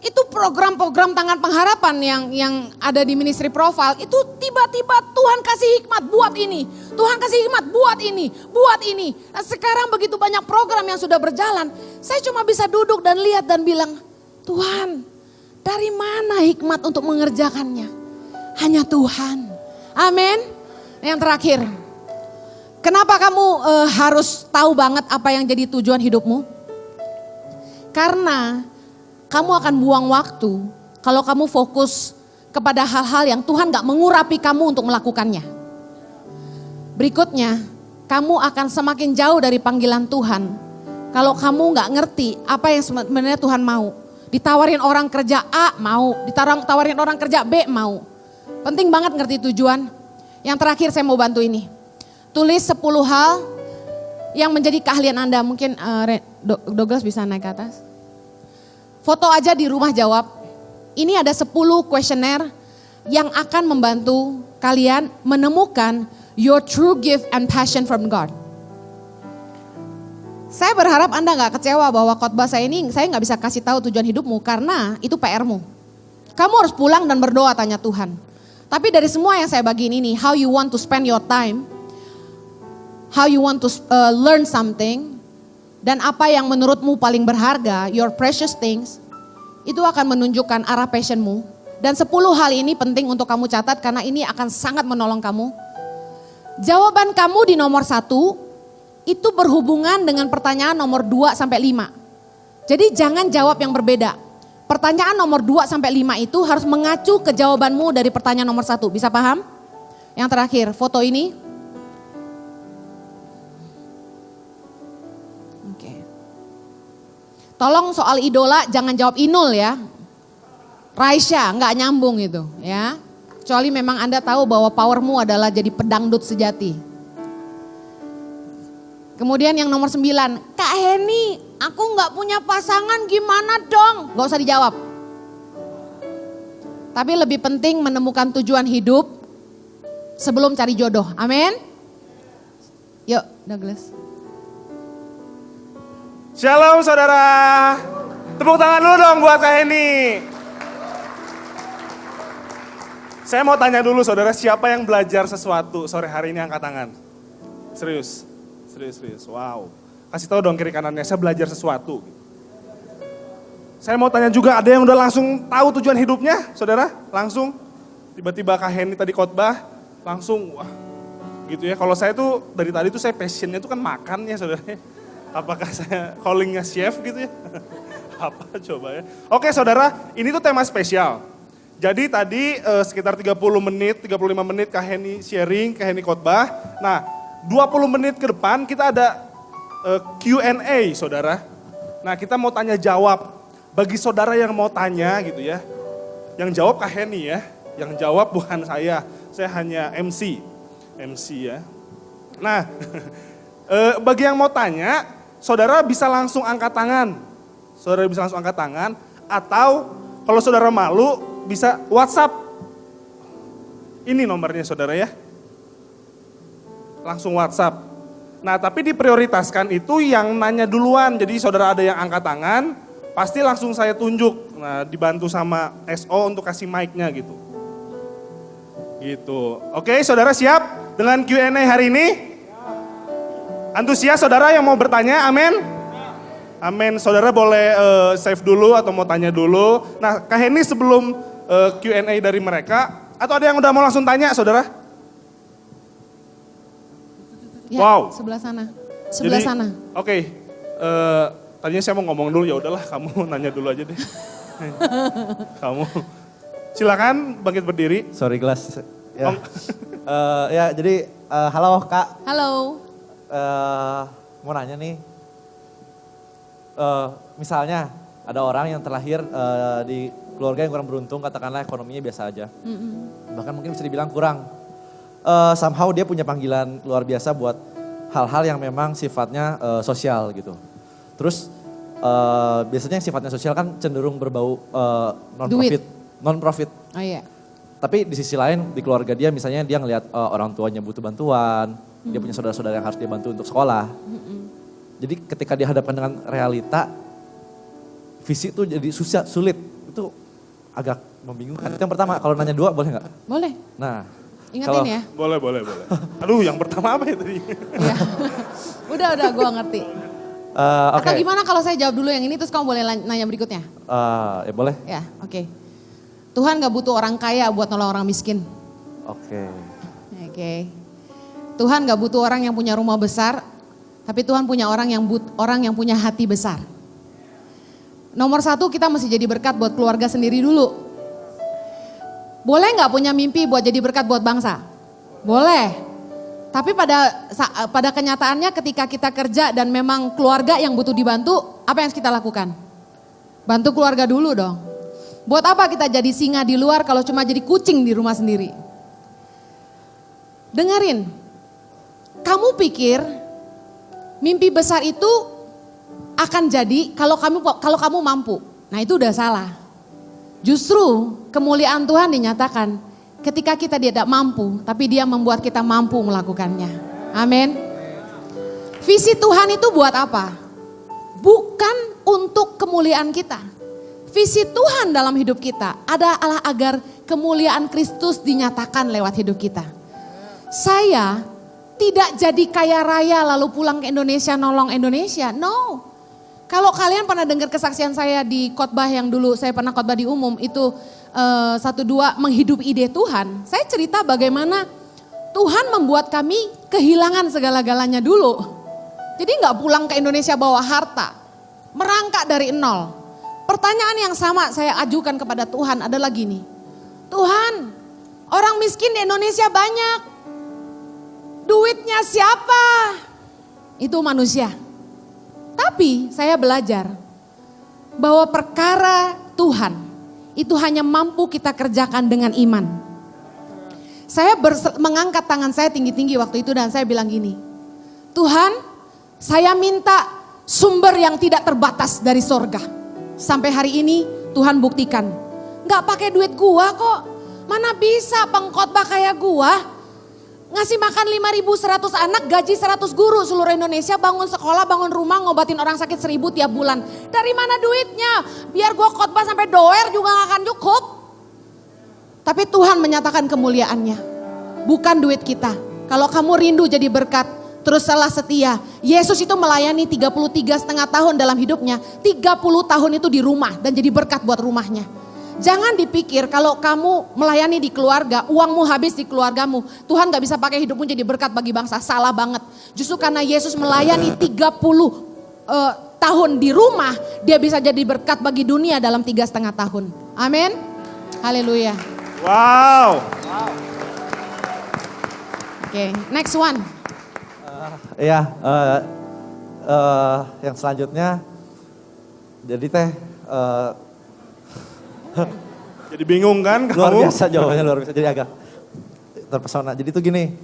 itu program-program Tangan Pengharapan yang ada di ministry profile, itu tiba-tiba Tuhan kasih hikmat buat ini, Tuhan kasih hikmat buat ini, buat ini. Nah, sekarang begitu banyak program yang sudah berjalan, saya cuma bisa duduk dan lihat dan bilang, Tuhan, dari mana hikmat untuk mengerjakannya? Hanya Tuhan. Amin. Yang terakhir, kenapa kamu harus tahu banget apa yang jadi tujuan hidupmu? Karena kamu akan buang waktu kalau kamu fokus kepada hal-hal yang Tuhan gak mengurapi kamu untuk melakukannya. Berikutnya, kamu akan semakin jauh dari panggilan Tuhan kalau kamu gak ngerti apa yang sebenarnya Tuhan mau. Ditawarin orang kerja A mau, ditawarin orang kerja B mau. Penting banget ngerti tujuan. Yang terakhir saya mau bantu ini. Tulis 10 hal yang menjadi keahlian Anda. Mungkin Douglas bisa naik ke atas. Foto aja di rumah jawab. Ini ada 10 kuesioner yang akan membantu kalian menemukan your true gift and passion from God. Saya berharap Anda gak kecewa bahwa khotbah saya ini saya gak bisa kasih tahu tujuan hidupmu karena itu PR-mu. Kamu harus pulang dan berdoa tanya Tuhan. Tapi dari semua yang saya bagiin ini, how you want to spend your time, how you want to learn something, dan apa yang menurutmu paling berharga, your precious things, itu akan menunjukkan arah passionmu. Dan 10 hal ini penting untuk kamu catat karena ini akan sangat menolong kamu. Jawaban kamu di nomor 1, itu berhubungan dengan pertanyaan nomor 2 sampai 5. Jadi jangan jawab yang berbeda. Pertanyaan nomor 2 sampai 5 itu harus mengacu ke jawabanmu dari pertanyaan nomor 1. Bisa paham? Yang terakhir, foto ini. Oke. Tolong soal idola jangan jawab Inul ya. Raisya, nggak nyambung itu ya. Kecuali memang Anda tahu bahwa powermu adalah jadi pedangdut sejati. Kemudian yang nomor 9, Kak Heni, aku gak punya pasangan gimana dong? Gak usah dijawab. Tapi lebih penting menemukan tujuan hidup sebelum cari jodoh. Amin. Yuk Douglas. Shalom saudara. Tepuk tangan dulu dong buat Kak Heni. Saya mau tanya dulu saudara, siapa yang belajar sesuatu sore hari ini angkat tangan? Serius. Wow. Kasih tahu dong kiri kanannya, saya belajar sesuatu. Saya mau tanya juga, ada yang udah langsung tahu tujuan hidupnya, saudara? Langsung, tiba-tiba Kak Heni tadi khotbah, langsung, wah, gitu ya. Kalau saya tuh, dari tadi tuh saya passionnya tuh kan makan ya, saudara. Apakah saya callingnya chef gitu ya? Apa coba ya? Oke saudara, ini tuh tema spesial. Jadi tadi sekitar 35 menit Kak Heni sharing, Kak Heni khotbah. Nah, 20 menit ke depan kita ada Q&A saudara. Nah kita mau tanya jawab. Bagi saudara yang mau tanya gitu ya. Yang jawab Kak Heni ya. Yang jawab bukan saya hanya MC ya. Nah bagi yang mau tanya, saudara bisa langsung angkat tangan. Atau kalau saudara malu bisa WhatsApp. Ini nomornya saudara ya. Langsung WhatsApp. Nah tapi diprioritaskan itu yang nanya duluan. Jadi saudara ada yang angkat tangan, pasti langsung saya tunjuk. Nah dibantu sama SO untuk kasih mic-nya gitu. Gitu. Oke, saudara siap dengan Q&A hari ini? Antusias saudara yang mau bertanya, amin? Amin, saudara boleh save dulu atau mau tanya dulu. Nah, Kak Henny sebelum Q&A dari mereka, atau ada yang udah mau langsung tanya, saudara? Ya, Wow. sebelah sana. Sebelah sana. Oke, tadinya saya mau ngomong dulu, ya udahlah kamu nanya dulu aja deh. Kamu, silakan bangkit berdiri. Sorry kelas. Ya, ya jadi halo Kak. Halo. Mau nanya nih, misalnya ada orang yang terlahir di keluarga yang kurang beruntung, katakanlah ekonominya biasa aja. Bahkan mungkin bisa dibilang kurang. Somehow dia punya panggilan luar biasa buat hal-hal yang memang sifatnya sosial gitu. Terus biasanya yang sifatnya sosial kan cenderung berbau non-profit. Non-profit. Oh iya. Tapi di sisi lain di keluarga dia misalnya dia ngelihat orang tuanya butuh bantuan, dia punya saudara-saudara yang harus dia bantu untuk sekolah. Jadi ketika dihadapkan dengan realita, visi itu jadi sulit, itu agak membingungkan. Itu yang pertama, kalau nanya dua boleh nggak? Boleh. Nah, Ingetin ya. Boleh. Aduh, yang pertama apa ya tadi? Iya. udah gue ngerti. Oke. Atau gimana kalau saya jawab dulu yang ini terus kamu boleh nanya berikutnya? Ya boleh. Ya, oke. Tuhan gak butuh orang kaya buat nolong orang miskin. Oke. Oke. Tuhan gak butuh orang yang punya rumah besar, tapi Tuhan punya orang yang punya hati besar. Nomor satu, kita mesti jadi berkat buat keluarga sendiri dulu. Boleh gak punya mimpi buat jadi berkat buat bangsa? Boleh. Tapi pada kenyataannya ketika kita kerja dan memang keluarga yang butuh dibantu, apa yang harus kita lakukan? Bantu keluarga dulu dong. Buat apa kita jadi singa di luar kalau cuma jadi kucing di rumah sendiri? Dengerin, kamu pikir mimpi besar itu akan jadi kalau kamu mampu. Nah itu udah salah. Justru kemuliaan Tuhan dinyatakan ketika kita tidak mampu, tapi Dia membuat kita mampu melakukannya. Amin. Visi Tuhan itu buat apa? Bukan untuk kemuliaan kita. Visi Tuhan dalam hidup kita adalah agar kemuliaan Kristus dinyatakan lewat hidup kita. Saya tidak jadi kaya raya lalu pulang ke Indonesia nolong Indonesia. No. Kalau kalian pernah dengar kesaksian saya di khotbah yang dulu saya pernah khotbah di umum itu 1-2 menghidupi ide Tuhan. Saya cerita bagaimana Tuhan membuat kami kehilangan segala-galanya dulu. Jadi nggak pulang ke Indonesia bawa harta, merangkak dari nol. Pertanyaan yang sama saya ajukan kepada Tuhan adalah gini. Tuhan, orang miskin di Indonesia banyak. Duitnya siapa? Itu manusia. Tapi saya belajar bahwa perkara Tuhan itu hanya mampu kita kerjakan dengan iman. Saya mengangkat tangan saya tinggi-tinggi waktu itu dan saya bilang gini. Tuhan, saya minta sumber yang tidak terbatas dari sorga. Sampai hari ini Tuhan buktikan. Gak pakai duit gua kok. Mana bisa pengkhotbah kayak gua. Ngasih makan 5.100 anak, gaji 100 guru seluruh Indonesia. Bangun sekolah, bangun rumah, ngobatin orang sakit 1.000 tiap bulan. Dari mana duitnya? Biar gua khotbah sampai doer juga gak akan cukup. Tapi Tuhan menyatakan kemuliaannya. Bukan duit kita. Kalau kamu rindu jadi berkat, teruslah setia. Yesus itu melayani 33,5 tahun dalam hidupnya. 30 tahun itu di rumah dan jadi berkat buat rumahnya. Jangan dipikir kalau kamu melayani di keluarga, uangmu habis di keluargamu. Tuhan gak bisa pakai hidupmu jadi berkat bagi bangsa. Salah banget. Justru karena Yesus melayani 30 tahun di rumah, dia bisa jadi berkat bagi dunia dalam 3,5 tahun. Amin. Haleluya. Wow. Oke, next one. Iya, yang selanjutnya, jadi teh Jadi bingung kan kamu? luar biasa jawabannya luar biasa, jadi agak terpesona. Jadi itu gini,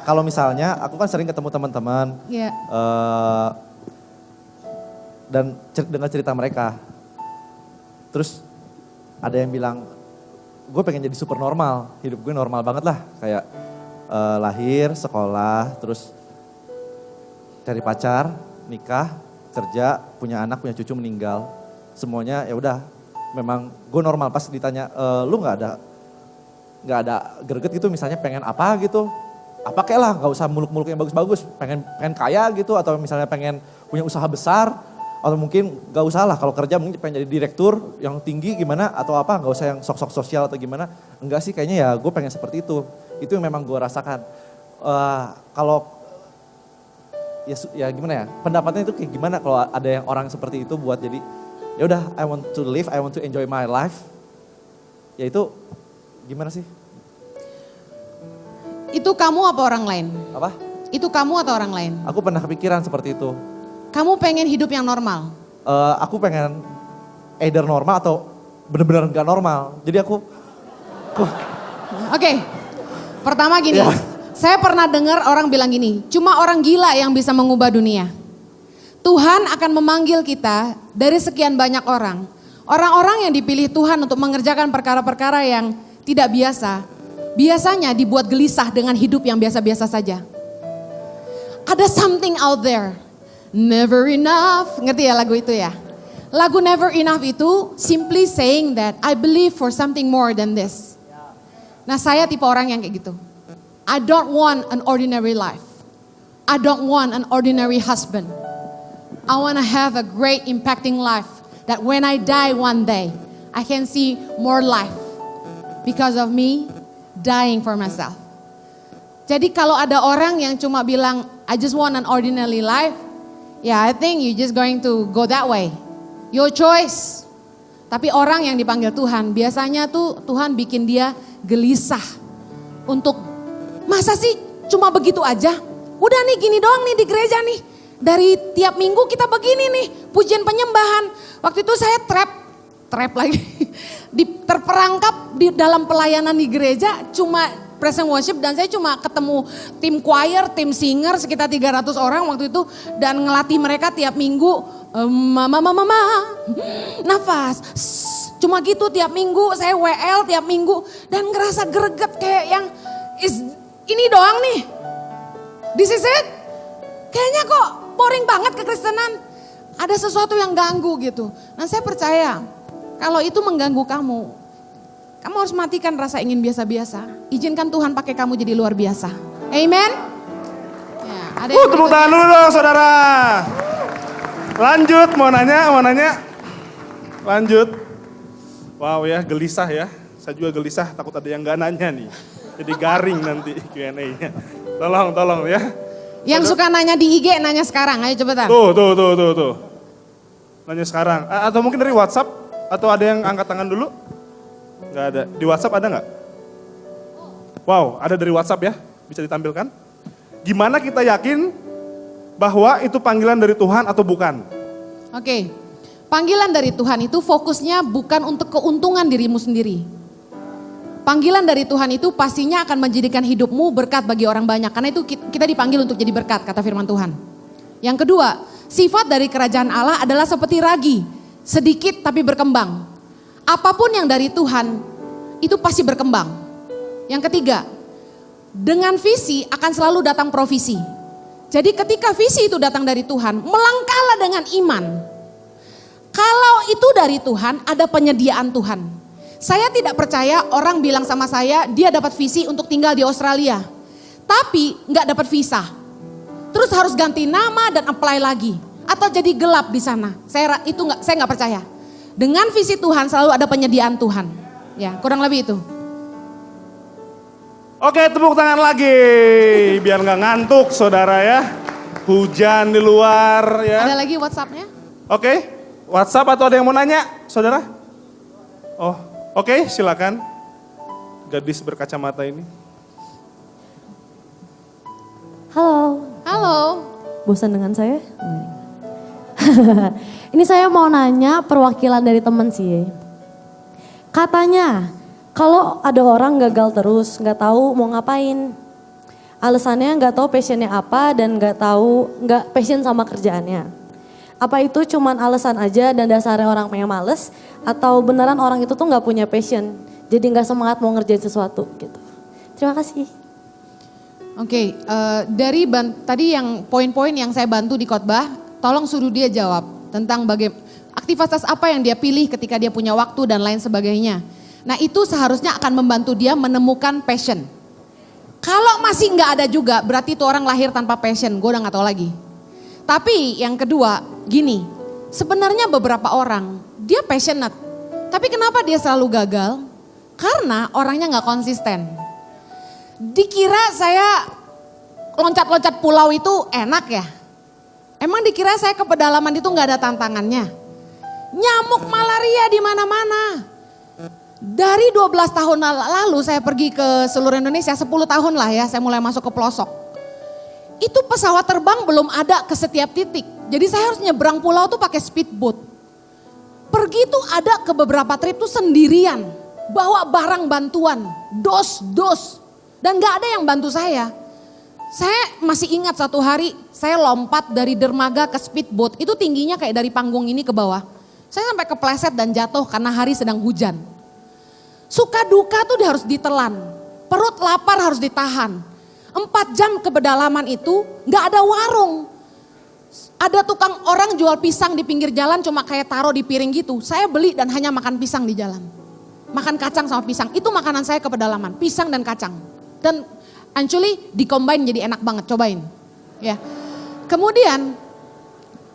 kalau misalnya aku kan sering ketemu teman-teman Iya. dan dengar cerita mereka, terus ada yang bilang, gue pengen jadi super normal, hidup gue normal banget lah, kayak lahir, sekolah, terus cari pacar, nikah, kerja, punya anak, punya cucu, meninggal. Semuanya ya udah, memang gue normal. Pas ditanya, lu nggak ada nggak ada greget gitu, misalnya pengen apa gitu, apa kayak lah, nggak usah muluk-muluk yang bagus-bagus, pengen kaya gitu, atau misalnya pengen punya usaha besar, atau mungkin nggak usah lah kalau kerja mungkin pengen jadi direktur yang tinggi gimana, atau apa, nggak usah yang sok-sok sosial atau gimana. Enggak sih, kayaknya ya gue pengen seperti itu yang memang gue rasakan. Kalau ya gimana ya, pendapatnya itu kayak gimana kalau ada yang orang seperti itu buat jadi, ya udah I want to live, I want to enjoy my life, ya itu gimana sih? Itu kamu apa orang lain? Apa? Itu kamu atau orang lain? Aku pernah kepikiran seperti itu. Kamu pengen hidup yang normal? Aku pengen either normal atau bener-bener gak normal. Jadi aku Oke, pertama gini, Ya. saya pernah dengar orang bilang gini, cuma orang gila yang bisa mengubah dunia. Tuhan akan memanggil kita dari sekian banyak orang. Orang-orang yang dipilih Tuhan untuk mengerjakan perkara-perkara yang tidak biasa, biasanya dibuat gelisah dengan hidup yang biasa-biasa saja. Ada something out there, never enough, ngerti ya lagu itu ya? Lagu Never Enough itu simply saying that I believe for something more than this. Nah, saya tipe orang yang kayak gitu. I don't want an ordinary life. I don't want an ordinary husband. I want to have a great impacting life that when I die one day, I can see more life because of me dying for myself. Jadi kalau ada orang yang cuma bilang I just want an ordinary life, yeah, I think you just going to go that way. Your choice. Tapi orang yang dipanggil Tuhan, biasanya tuh Tuhan bikin dia gelisah untuk masa sih cuma begitu aja? Udah nih gini doang nih di gereja nih. Dari tiap minggu kita begini nih, pujian penyembahan. Waktu itu saya trap lagi. Terperangkap di dalam pelayanan di gereja cuma praise and worship dan saya cuma ketemu tim choir, tim singer sekitar 300 orang waktu itu dan ngelatih mereka tiap minggu mama nafas. Cuma gitu tiap minggu saya WL tiap minggu dan ngerasa greget kayak yang ini doang nih. This is it. Kayaknya kok boring banget kekristenan. Ada sesuatu yang ganggu gitu. Nah saya percaya kalau itu mengganggu kamu harus matikan rasa ingin biasa-biasa. Izinkan Tuhan pakai kamu jadi luar biasa. Amen. Ya, ada yang Tepuk tangan dulu dong saudara. Lanjut, mau nanya. Lanjut. Wow ya, gelisah ya. Saya juga gelisah, takut ada yang gak nanya nih. Jadi garing nanti Q&A-nya. Tolong ya. Yang suka nanya di IG, nanya sekarang. Ayo cepetan. Tuh. Nanya sekarang. Atau mungkin dari WhatsApp? Atau ada yang angkat tangan dulu? Gak ada. Di WhatsApp ada gak? Wow, ada dari WhatsApp ya. Bisa ditampilkan. Gimana kita yakin bahwa itu panggilan dari Tuhan atau bukan? Oke. Panggilan dari Tuhan itu fokusnya bukan untuk keuntungan dirimu sendiri. Panggilan dari Tuhan itu pastinya akan menjadikan hidupmu berkat bagi orang banyak. Karena itu kita dipanggil untuk jadi berkat, kata firman Tuhan. Yang kedua, sifat dari kerajaan Allah adalah seperti ragi. Sedikit tapi berkembang. Apapun yang dari Tuhan, itu pasti berkembang. Yang ketiga, dengan visi akan selalu datang provisi. Jadi ketika visi itu datang dari Tuhan, melangkahlah dengan iman. Kalau itu dari Tuhan, ada penyediaan Tuhan. Saya tidak percaya orang bilang sama saya, dia dapat visi untuk tinggal di Australia. Tapi nggak dapat visa. Terus harus ganti nama dan apply lagi. Atau jadi gelap di sana. Saya nggak percaya. Dengan visi Tuhan selalu ada penyediaan Tuhan. Ya, kurang lebih itu. Oke, tepuk tangan lagi. Biar nggak ngantuk saudara ya. Hujan di luar ya. Ada lagi WhatsApp-nya? Oke, WhatsApp atau ada yang mau nanya saudara? Oh, oke, silakan. Gadis berkacamata ini. Halo, Halo. bosan dengan saya? Ini saya mau nanya perwakilan dari teman sih. Katanya kalau ada orang gagal terus, nggak tahu mau ngapain. Alasannya nggak tahu passionnya apa dan nggak passion sama kerjaannya. Apa itu cuman alasan aja dan dasarnya orang yang males atau beneran orang itu tuh nggak punya passion, jadi nggak semangat mau ngerjain sesuatu gitu. Terima kasih. Oke, dari tadi yang poin-poin yang saya bantu di khotbah, tolong suruh dia jawab tentang aktivitas apa yang dia pilih ketika dia punya waktu dan lain sebagainya. Nah itu seharusnya akan membantu dia menemukan passion. Kalau masih nggak ada juga, berarti itu orang lahir tanpa passion, gue udah gak tahu lagi. Tapi yang kedua, gini, sebenarnya beberapa orang, dia passionate. Tapi kenapa dia selalu gagal? Karena orangnya gak konsisten. Dikira saya loncat-loncat pulau itu enak ya? Emang dikira saya ke pedalaman itu gak ada tantangannya? Nyamuk malaria di mana-mana. Dari 12 tahun lalu saya pergi ke seluruh Indonesia, 10 tahun lah ya saya mulai masuk ke pelosok. Itu pesawat terbang belum ada ke setiap titik. Jadi saya harus nyebrang pulau tuh pakai speedboat. Pergi tuh ada ke beberapa trip tuh sendirian. Bawa barang bantuan, dos. Dan gak ada yang bantu saya. Saya masih ingat satu hari saya lompat dari dermaga ke speedboat. Itu tingginya kayak dari panggung ini ke bawah. Saya sampai kepleset dan jatuh karena hari sedang hujan. Suka duka tuh harus ditelan, perut lapar harus ditahan. 4 jam ke pedalaman itu gak ada warung. Ada tukang orang jual pisang di pinggir jalan cuma kayak taruh di piring gitu. Saya beli dan hanya makan pisang di jalan. Makan kacang sama pisang, itu makanan saya ke pedalaman, pisang dan kacang. Dan actually di-combine jadi enak banget, cobain. Ya. Kemudian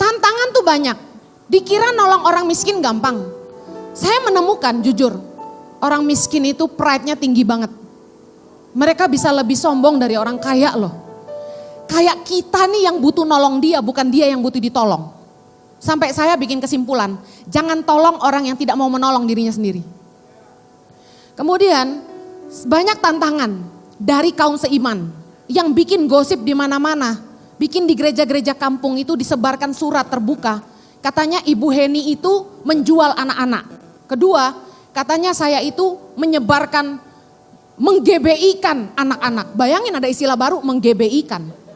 tantangan tuh banyak. Dikira nolong orang miskin gampang. Saya menemukan jujur, orang miskin itu pride-nya tinggi banget. Mereka bisa lebih sombong dari orang kaya loh. Kayak kita nih yang butuh nolong dia, bukan dia yang butuh ditolong. Sampai saya bikin kesimpulan, jangan tolong orang yang tidak mau menolong dirinya sendiri. Kemudian banyak tantangan dari kaum seiman yang bikin gosip di mana-mana. Bikin di gereja-gereja kampung itu disebarkan surat terbuka. Katanya Ibu Heni itu menjual anak-anak. Kedua, katanya saya itu menyebarkan, mengGBI-kan anak-anak. Bayangin ada istilah baru, mengGBI-kan.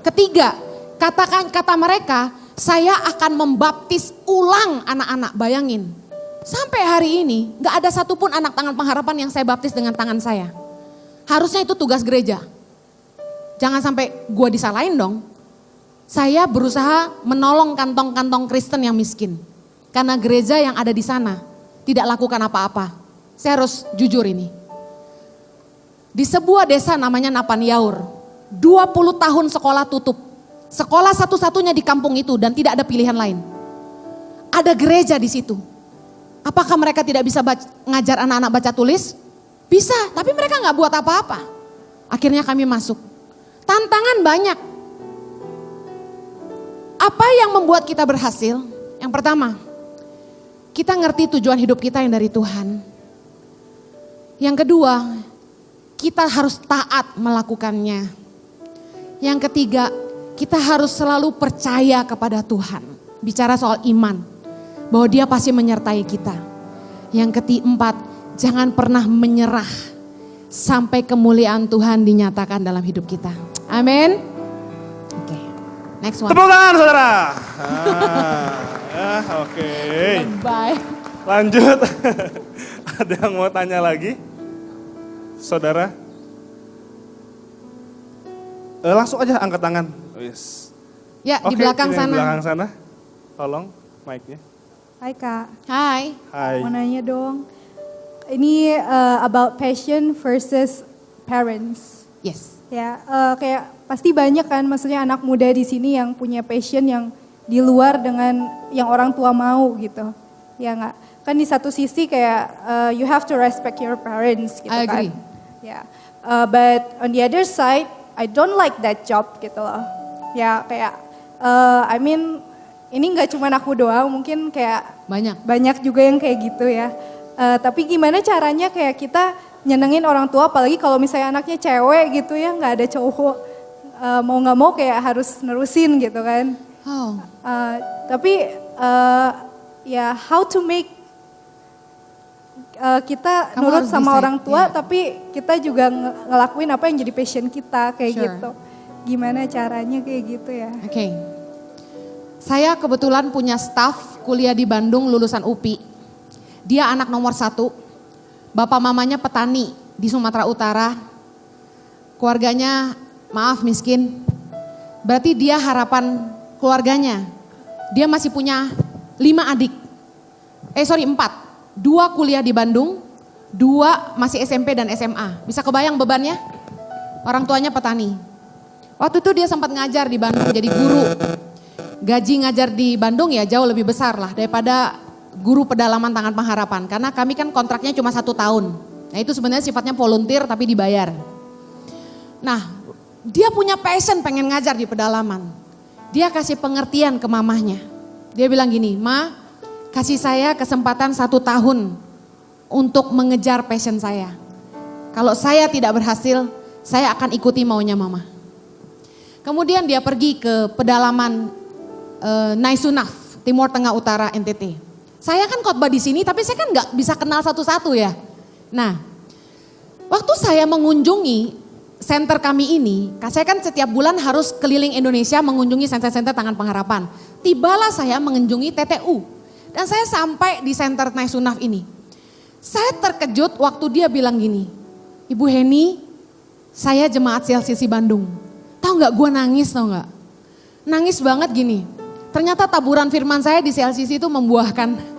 Ketiga, kata mereka, saya akan membaptis ulang anak-anak. Bayangin, sampai hari ini gak ada satupun anak tangan pengharapan yang saya baptis dengan tangan saya. Harusnya itu tugas gereja. Jangan sampai gua disalahin dong. Saya berusaha menolong kantong-kantong Kristen yang miskin. Karena gereja yang ada di sana tidak lakukan apa-apa. Saya harus jujur ini. Di sebuah desa namanya Napanyaur, 20 tahun sekolah tutup. Sekolah satu-satunya di kampung itu dan tidak ada pilihan lain. Ada gereja di situ. Apakah mereka tidak bisa ngajar anak-anak baca tulis? Bisa, tapi mereka nggak buat apa-apa. Akhirnya kami masuk. Tantangan banyak. Apa yang membuat kita berhasil? Yang pertama, kita ngerti tujuan hidup kita yang dari Tuhan. Yang kedua, kita harus taat melakukannya. Yang ketiga, kita harus selalu percaya kepada Tuhan. Bicara soal iman, bahwa Dia pasti menyertai kita. Yang keempat, jangan pernah menyerah sampai kemuliaan Tuhan dinyatakan dalam hidup kita. Amin. Oke, next one. Tepuk tangan saudara. Oke. Bye. Lanjut. Ada yang mau tanya lagi? Saudara? Langsung aja angkat tangan. Yes. Ya, di Oke, belakang ini sana. Di belakang sana. Tolong mic-nya. Hai Kak, Hai. Hai. mau nanya dong. Ini about passion versus parents. Yes. Ya, kayak pasti banyak kan, maksudnya anak muda di sini yang punya passion yang di luar dengan yang orang tua mau gitu. Ya nggak? Kan di satu sisi kayak you have to respect your parents gitu I agree. kan. Ya, but on the other side, I don't like that job gitu loh. Ya kayak, I mean ini nggak cuma aku doang, mungkin kayak banyak juga yang kayak gitu ya. Tapi gimana caranya kayak kita nyenengin orang tua, apalagi kalau misalnya anaknya cewek gitu ya, nggak ada cowok, mau nggak mau kayak harus nerusin gitu kan. Oh. Tapi ya how to make kita Kamu nurut harus sama decide, orang tua, ya. tapi kita juga ngelakuin apa yang jadi passion kita kayak Sure. gitu. Gimana caranya kayak gitu ya? Oke. Saya kebetulan punya staff kuliah di Bandung lulusan UPI. Dia anak nomor 1. Bapak mamanya petani di Sumatera Utara. Keluarganya maaf miskin. Berarti dia harapan keluarganya. Dia masih punya 5 adik. 4. 2 kuliah di Bandung, 2 masih SMP dan SMA. Bisa kebayang bebannya? Orang tuanya petani. Waktu itu dia sempat ngajar di Bandung jadi guru. Gaji ngajar di Bandung ya jauh lebih besar lah daripada guru pedalaman Tangan Pengharapan. Karena kami kan kontraknya cuma 1 tahun. Nah itu sebenarnya sifatnya volunteer tapi dibayar. Nah dia punya passion pengen ngajar di pedalaman. Dia kasih pengertian ke mamahnya. Dia bilang gini, Ma kasih saya kesempatan 1 tahun untuk mengejar passion saya. Kalau saya tidak berhasil, saya akan ikuti maunya mama. Kemudian dia pergi ke pedalaman Naisunaf, Timur Tengah Utara NTT. Saya kan khotbah di sini tapi saya kan nggak bisa kenal satu-satu ya. Nah, waktu saya mengunjungi center kami ini, saya kan setiap bulan harus keliling Indonesia mengunjungi center-center Tangan Pengharapan. Tibalah saya mengunjungi TTU dan saya sampai di center Naisunaf ini. Saya terkejut waktu dia bilang gini, Ibu Heni, saya jemaat CLCC Bandung. Tahu nggak gue nangis tau nggak? Nangis banget gini. Ternyata taburan firman saya di CLCC itu membuahkan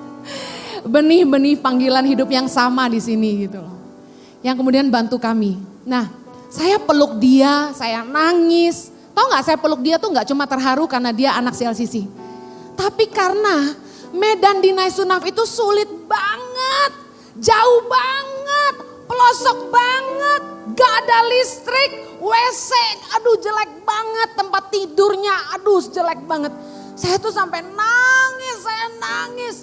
benih-benih panggilan hidup yang sama di sini gitu loh. Yang kemudian bantu kami. Nah, saya peluk dia, saya nangis. Tahu nggak saya peluk dia tuh nggak cuma terharu karena dia anak CLCC. Tapi karena medan di Naisunaf itu sulit banget, jauh banget, pelosok banget, gak ada listrik, WC, aduh jelek banget, tempat tidurnya, aduh jelek banget. Saya tuh sampai nangis, saya nangis.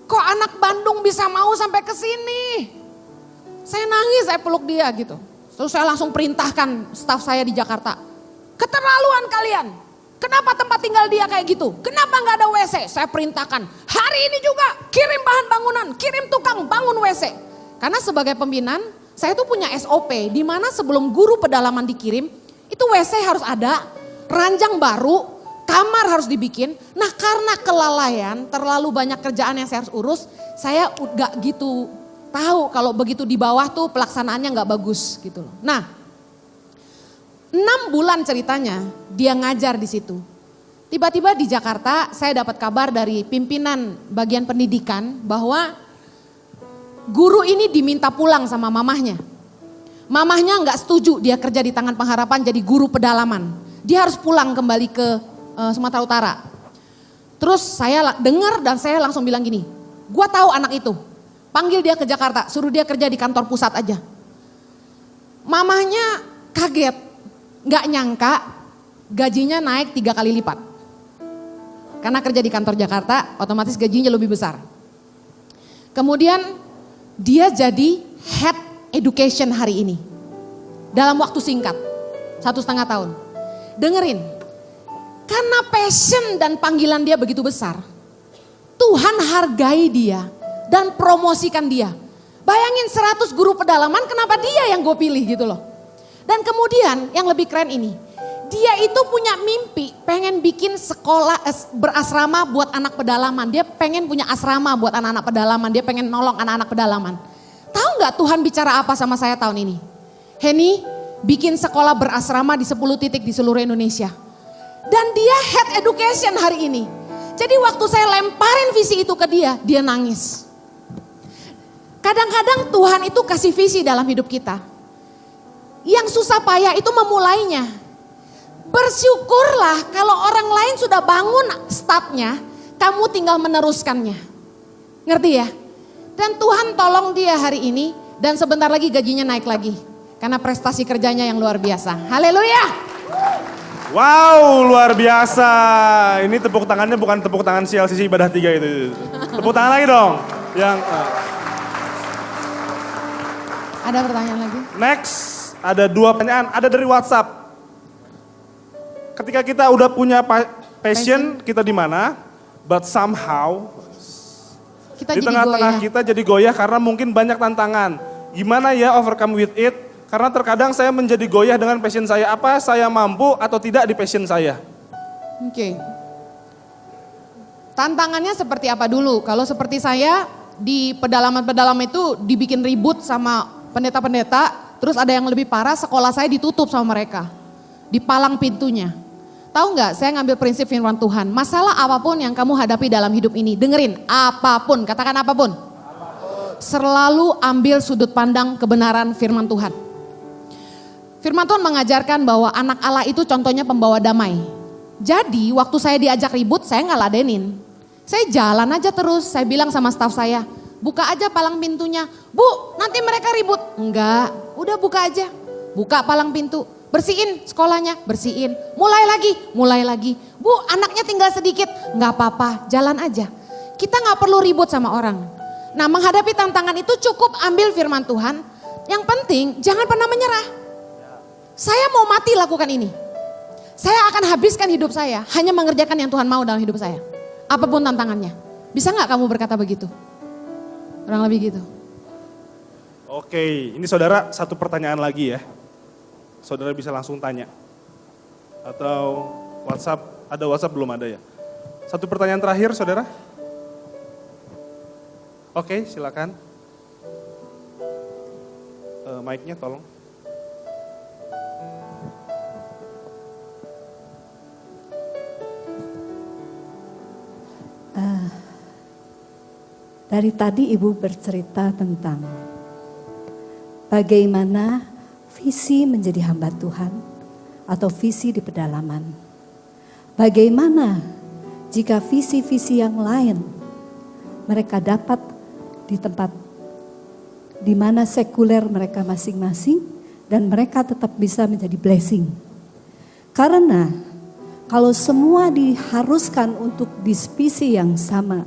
Kok anak Bandung bisa mau sampai ke sini? Saya nangis, saya peluk dia gitu. Terus saya langsung perintahkan staf saya di Jakarta. Keterlaluan kalian. Kenapa tempat tinggal dia kayak gitu? Kenapa gak ada WC? Saya perintahkan. Hari ini juga kirim bahan bangunan, kirim tukang bangun WC. Karena sebagai pimpinan, saya tuh punya SOP. Di mana sebelum guru pedalaman dikirim, itu WC harus ada, ranjang baru, kamar harus dibikin. Nah karena kelalaian, terlalu banyak kerjaan yang saya harus urus, saya gak gitu tahu kalau begitu di bawah tuh pelaksanaannya gak bagus gitu loh. Nah 6 bulan ceritanya dia ngajar di situ. Tiba-tiba di Jakarta saya dapat kabar dari pimpinan bagian pendidikan bahwa guru ini diminta pulang sama mamahnya. Mamahnya gak setuju dia kerja di Tangan Pengharapan jadi guru pedalaman. Dia harus pulang kembali ke Sumatera Utara. Terus saya dengar dan saya langsung bilang gini, gua tahu anak itu, panggil dia ke Jakarta, suruh dia kerja di kantor pusat aja. Mamahnya kaget, gak nyangka gajinya naik 3 kali lipat. Karena kerja di kantor Jakarta, otomatis gajinya lebih besar. Kemudian dia jadi head education hari ini. Dalam waktu singkat, 1,5 tahun. Dengerin, karena passion dan panggilan dia begitu besar, Tuhan hargai dia dan promosikan dia. Bayangin 100 guru pedalaman, kenapa dia yang gue pilih gitu loh. Dan kemudian yang lebih keren ini, dia itu punya mimpi pengen bikin sekolah berasrama buat anak pedalaman. Dia pengen punya asrama buat anak-anak pedalaman, dia pengen nolong anak-anak pedalaman. Tahu nggak Tuhan bicara apa sama saya tahun ini? Heni, bikin sekolah berasrama di 10 titik di seluruh Indonesia. Dan dia head education hari ini. Jadi waktu saya lemparin visi itu ke dia, dia nangis. Kadang-kadang Tuhan itu kasih visi dalam hidup kita. Yang susah payah itu memulainya. Bersyukurlah kalau orang lain sudah bangun startnya, kamu tinggal meneruskannya. Ngerti ya? Dan Tuhan tolong dia hari ini dan sebentar lagi gajinya naik lagi. Karena prestasi kerjanya yang luar biasa. Haleluya! Wow, luar biasa. Ini tepuk tangannya bukan tepuk tangan CLCC Ibadah 3 itu. Tepuk tangan lagi dong. Yang Ada pertanyaan lagi? next, ada 2 pertanyaan. Ada dari WhatsApp. Ketika kita udah punya passion, kita di mana? But somehow Kita di jadi tengah-tengah goyah. kita jadi goyah karena mungkin banyak tantangan. Gimana ya overcome with it? Karena terkadang saya menjadi goyah dengan passion saya. Apa saya mampu atau tidak di passion saya? Oke. Tantangannya seperti apa dulu? Kalau seperti saya di pedalaman-pedalaman itu dibikin ribut sama pendeta-pendeta. Terus ada yang lebih parah, sekolah saya ditutup sama mereka. Dipalang pintunya. Tahu nggak, saya ngambil prinsip firman Tuhan. Masalah apapun yang kamu hadapi dalam hidup ini, dengerin, apapun, katakan apapun. selalu ambil sudut pandang kebenaran firman Tuhan. Firman Tuhan mengajarkan bahwa anak Allah itu contohnya pembawa damai. Jadi waktu saya diajak ribut, saya nggak ladenin. Saya jalan aja terus, saya bilang sama staf saya, buka aja palang pintunya. Bu, nanti mereka ribut. Enggak, udah buka aja. Buka palang pintu, bersihin sekolahnya, bersihin. Mulai lagi. Bu, anaknya tinggal sedikit. Enggak apa-apa, jalan aja. Kita nggak perlu ribut sama orang. Nah, menghadapi tantangan itu cukup ambil firman Tuhan. Yang penting jangan pernah menyerah. Saya mau mati lakukan ini. Saya akan habiskan hidup saya hanya mengerjakan yang Tuhan mau dalam hidup saya. Apapun tantangannya. Bisa nggak kamu berkata begitu? Kurang lebih gitu. Oke, ini saudara satu pertanyaan lagi ya. Saudara bisa langsung tanya. Atau WhatsApp, ada WhatsApp belum ada ya? Satu pertanyaan terakhir saudara. Oke, silakan. Mic-nya tolong. Dari tadi Ibu bercerita tentang bagaimana visi menjadi hamba Tuhan atau visi di pedalaman. Bagaimana jika visi-visi yang lain mereka dapat di tempat di mana sekuler mereka masing-masing dan mereka tetap bisa menjadi blessing. Karena kalau semua diharuskan untuk di visi yang sama,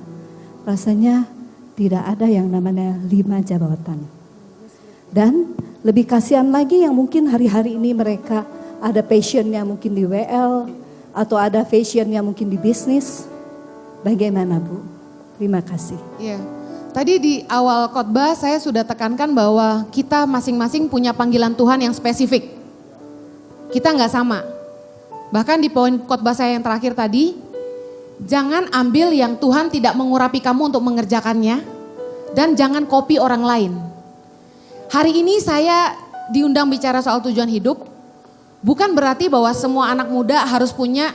rasanya tidak ada yang namanya 5 jabatan. Dan lebih kasihan lagi yang mungkin hari-hari ini mereka ada passionnya mungkin di WL atau ada passionnya mungkin di bisnis. Bagaimana Bu? Terima kasih. Iya. Tadi di awal khotbah saya sudah tekankan bahwa kita masing-masing punya panggilan Tuhan yang spesifik. Kita nggak sama. Bahkan di poin khotbah saya yang terakhir tadi, jangan ambil yang Tuhan tidak mengurapi kamu untuk mengerjakannya dan jangan copy orang lain. Hari ini saya diundang bicara soal tujuan hidup, bukan berarti bahwa semua anak muda harus punya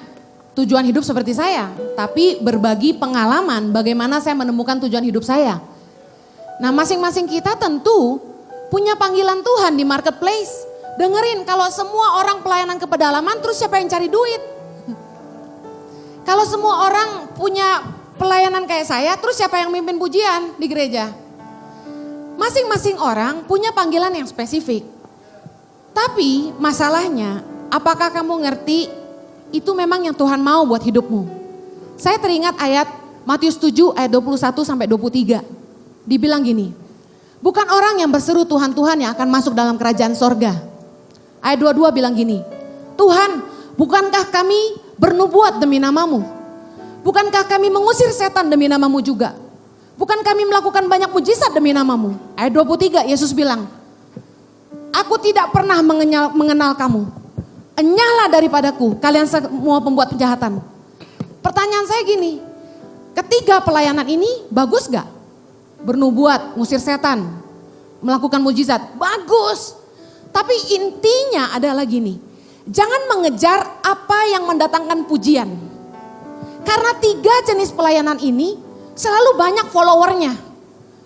tujuan hidup seperti saya, tapi berbagi pengalaman bagaimana saya menemukan tujuan hidup saya. Nah, masing-masing kita tentu punya panggilan Tuhan di marketplace. Dengerin, kalau semua orang pelayanan ke pedalaman, terus siapa yang cari duit? Kalau semua orang punya pelayanan kayak saya, terus siapa yang mimpin pujian di gereja? Masing-masing orang punya panggilan yang spesifik. Tapi masalahnya, apakah kamu ngerti itu memang yang Tuhan mau buat hidupmu? Saya teringat ayat Matius 7 ayat 21 sampai 23. Dibilang gini, bukan orang yang berseru Tuhan, Tuhan yang akan masuk dalam kerajaan sorga. Ayat 22 bilang gini, Tuhan, bukankah kami bernubuat demi namamu? Bukankah kami mengusir setan demi namamu juga? Bukan kami melakukan banyak mujizat demi namamu? Ayat 23 Yesus bilang, aku tidak pernah mengenal kamu. Enyahlah daripadaku kalian semua pembuat kejahatan. Pertanyaan saya gini, ketiga pelayanan ini bagus gak? Bernubuat, ngusir setan, melakukan mujizat, bagus. Tapi intinya adalah gini, jangan mengejar apa yang mendatangkan pujian. Karena 3 jenis pelayanan ini selalu banyak followernya.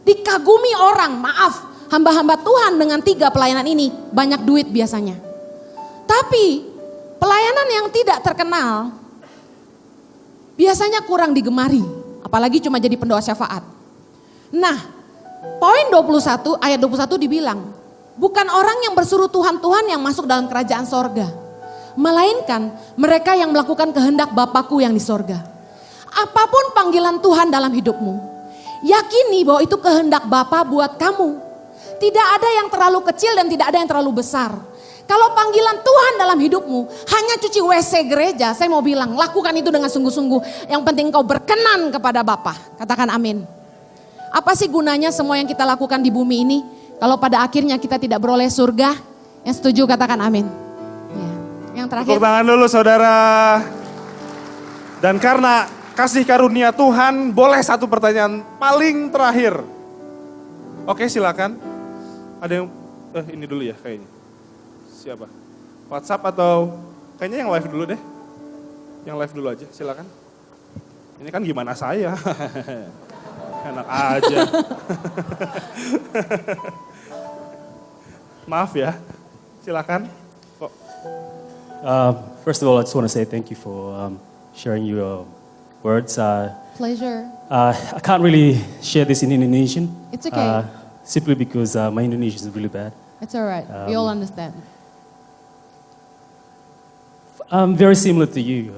Dikagumi orang, maaf, hamba-hamba Tuhan dengan 3 pelayanan ini banyak duit biasanya. Tapi pelayanan yang tidak terkenal biasanya kurang digemari. Apalagi cuma jadi pendoa syafaat. Nah, poin 21 ayat 21 dibilang, bukan orang yang bersuruh Tuhan, Tuhan yang masuk dalam kerajaan sorga. Melainkan mereka yang melakukan kehendak Bapakku yang di sorga. Apapun panggilan Tuhan dalam hidupmu, yakini bahwa itu kehendak Bapa buat kamu. Tidak ada yang terlalu kecil dan tidak ada yang terlalu besar. Kalau panggilan Tuhan dalam hidupmu hanya cuci WC gereja, saya mau bilang lakukan itu dengan sungguh-sungguh. Yang penting kau berkenan kepada Bapa. Katakan amin. Apa sih gunanya semua yang kita lakukan di bumi ini kalau pada akhirnya kita tidak beroleh surga? Yang setuju katakan amin. Ya. Yang terakhir. Tepuk tangan dulu saudara. Dan karena kasih karunia Tuhan, boleh satu pertanyaan paling terakhir. Oke, silakan. Ada yang ini dulu ya kayaknya. Siapa? WhatsApp atau kayaknya yang live dulu deh. Yang live dulu aja, silakan. Ini kan gimana saya? Enak aja. Maaf ya, silakan. Kok. First of all, I just want to say thank you for sharing your words. Pleasure. I can't really share this in Indonesian. It's okay. Simply because my Indonesian is really bad. It's all right. We all understand. Very similar to you.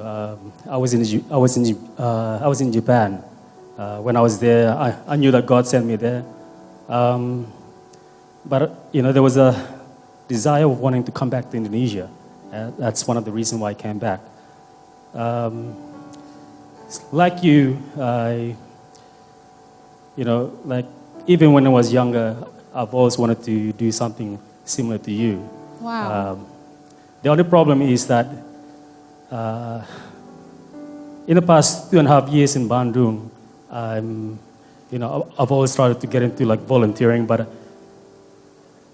I was in Japan. When I was there, I knew that God sent me there. But there was a desire of wanting to come back to Indonesia. That's one of the reasons why I came back. Like you, even when I was younger, I've always wanted to do something similar to you. Wow. The only problem is that in the past 2.5 years in Bandung, I've always tried to get into volunteering, but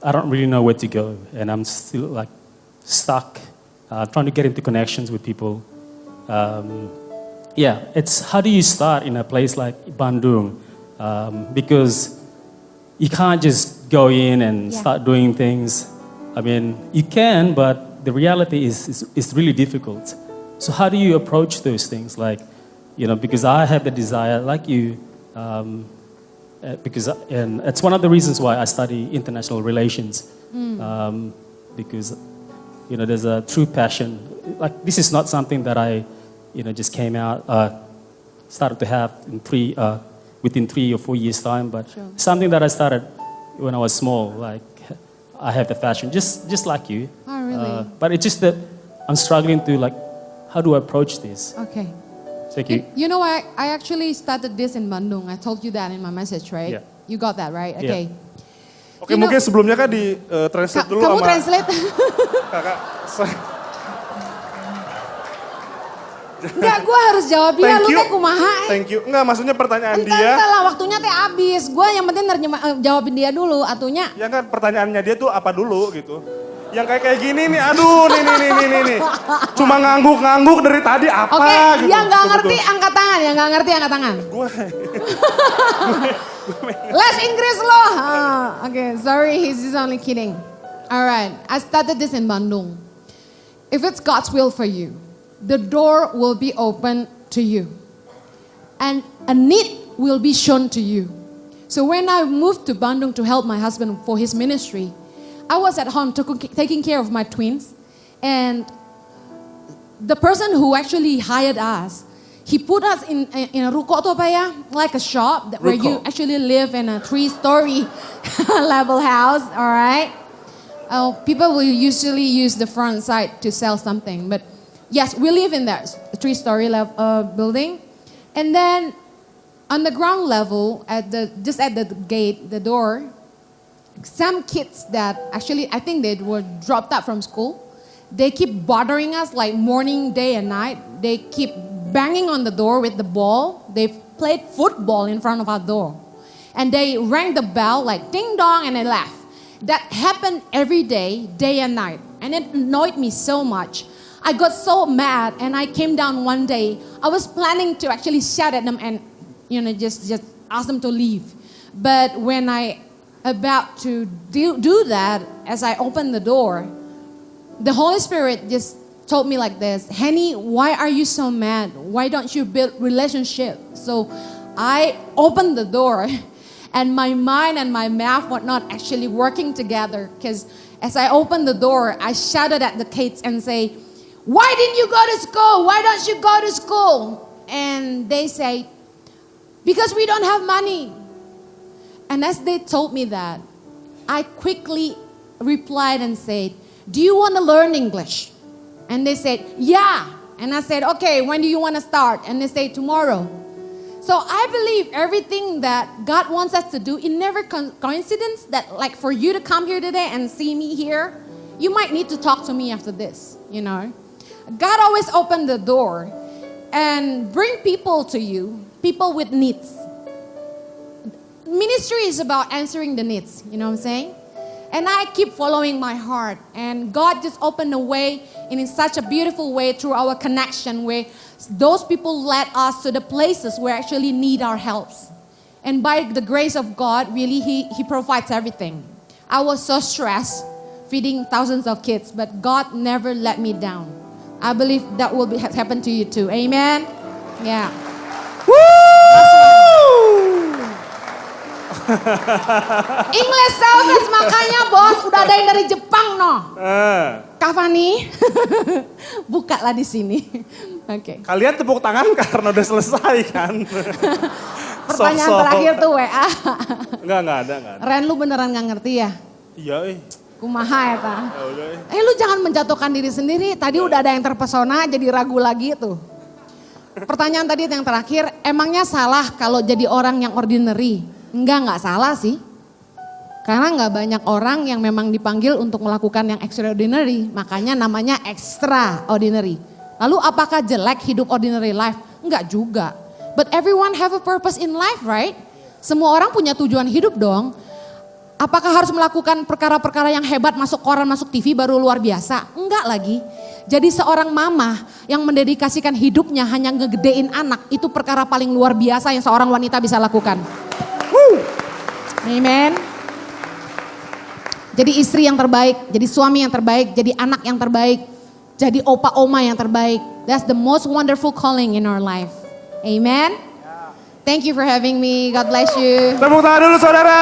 I don't really know where to go, and I'm still stuck, trying to get into connections with people. It's how do you start in a place like Bandung? Because you can't just go in and start doing things. I mean, you can, but the reality is really difficult. So how do you approach those things? Because I have the desire, like you, and it's one of the reasons why I study international relations. Because, there's a true passion. This is not something that I, just came out, started to have within 3 or 4 years' time, but something that I started when I was small. I have the passion, just like you. Oh, really? But it's just that I'm struggling to how do I approach this? Okay. Thank you. You know, I actually started this in Bandung. I told you that in my message, right? Yeah. You got that, right? Okay. Oke, mungkin sebelumnya kan di translate dulu kamu sama translate? kakak. Enggak, gue harus jawab dia, lu teh kumaha. Thank you. Enggak, maksudnya pertanyaan dia. Entar lah, waktunya teh habis. Gue yang penting jawabin dia dulu, atunya. Ya kan, pertanyaannya dia tuh apa dulu gitu. Yang kayak gini nih, aduh nih. Cuma ngangguk-ngangguk dari tadi apa Oke, gitu. yang gak ngerti angkat tangan, yang gak ngerti angkat tangan. Gue. Les Inggris loh. Okay, sorry, he's just only kidding. Alright, I started this in Bandung. If it's God's will for you, the door will be open to you. And a need will be shown to you. So when I moved to Bandung to help my husband for his ministry, I was at home taking care of my twins, and the person who actually hired us, he put us in a ruko tuh apa ya, like a shop where you actually live in a 3-story level house, all right? People will usually use the front side to sell something, but yes, we live in that 3-story building, and then on the ground level, just at the gate, the door. Some kids that actually, I think they were dropped out from school, they keep bothering us morning, day, and night. They keep banging on the door with the ball. They played football in front of our door. And they rang the bell ding dong, and they left. That happened every day, day and night. And it annoyed me so much. I got so mad, and I came down one day. I was planning to actually shout at them and, just ask them to leave. But when I about to do that, as I opened the door, the Holy Spirit just told me like this, Henny, why are you so mad? Why don't you build relationship? So I opened the door, and my mind and my mouth were not actually working together, because as I opened the door, I shouted at the kids and say, why didn't you go to school? Why don't you go to school? And they say, because we don't have money. And as they told me that, I quickly replied and said, do you want to learn English? And they said, yeah. And I said, okay, when do you want to start? And they said, tomorrow. So I believe everything that God wants us to do, it never coincidence that for you to come here today and see me here, you might need to talk to me after this, God always opened the door and bring people to you, people with needs. Ministry is about answering the needs, you know what I'm saying? And I keep following my heart, and God just opened a way in such a beautiful way through our connection, where those people led us to the places where actually need our helps. And by the grace of God, really he provides everything. I was so stressed feeding thousands of kids, but God never let me down. I believe that will happen to you too. Amen. Yeah. English service makanya bos udah ada yang dari Jepang no. Kavani, bukalah di sini. Oke. Kalian tepuk tangan karena udah selesai kan? Pertanyaan Sok-sok. terakhir tuh WA. Enggak ada. Ren lu beneran gak ngerti ya? Iya Kumaha ya ta? Ya udah Lu jangan menjatuhkan diri sendiri. Tadi udah ada yang terpesona jadi ragu lagi tuh. Pertanyaan tadi yang terakhir, emangnya salah kalau jadi orang yang ordinary? Enggak salah sih. Karena nggak banyak orang yang memang dipanggil untuk melakukan yang extraordinary. Makanya namanya extraordinary. Lalu apakah jelek hidup ordinary life? Enggak juga. But everyone have a purpose in life, right? Semua orang punya tujuan hidup dong. Apakah harus melakukan perkara-perkara yang hebat, masuk koran, masuk TV baru luar biasa? Enggak lagi. Jadi seorang mama yang mendedikasikan hidupnya hanya ngegedein anak, itu perkara paling luar biasa yang seorang wanita bisa lakukan. Amen. Jadi istri yang terbaik, jadi suami yang terbaik, jadi anak yang terbaik, jadi opa oma yang terbaik. That's the most wonderful calling in our life. Amen. Thank you for having me. God bless you. Tepuk tangan dulu saudara.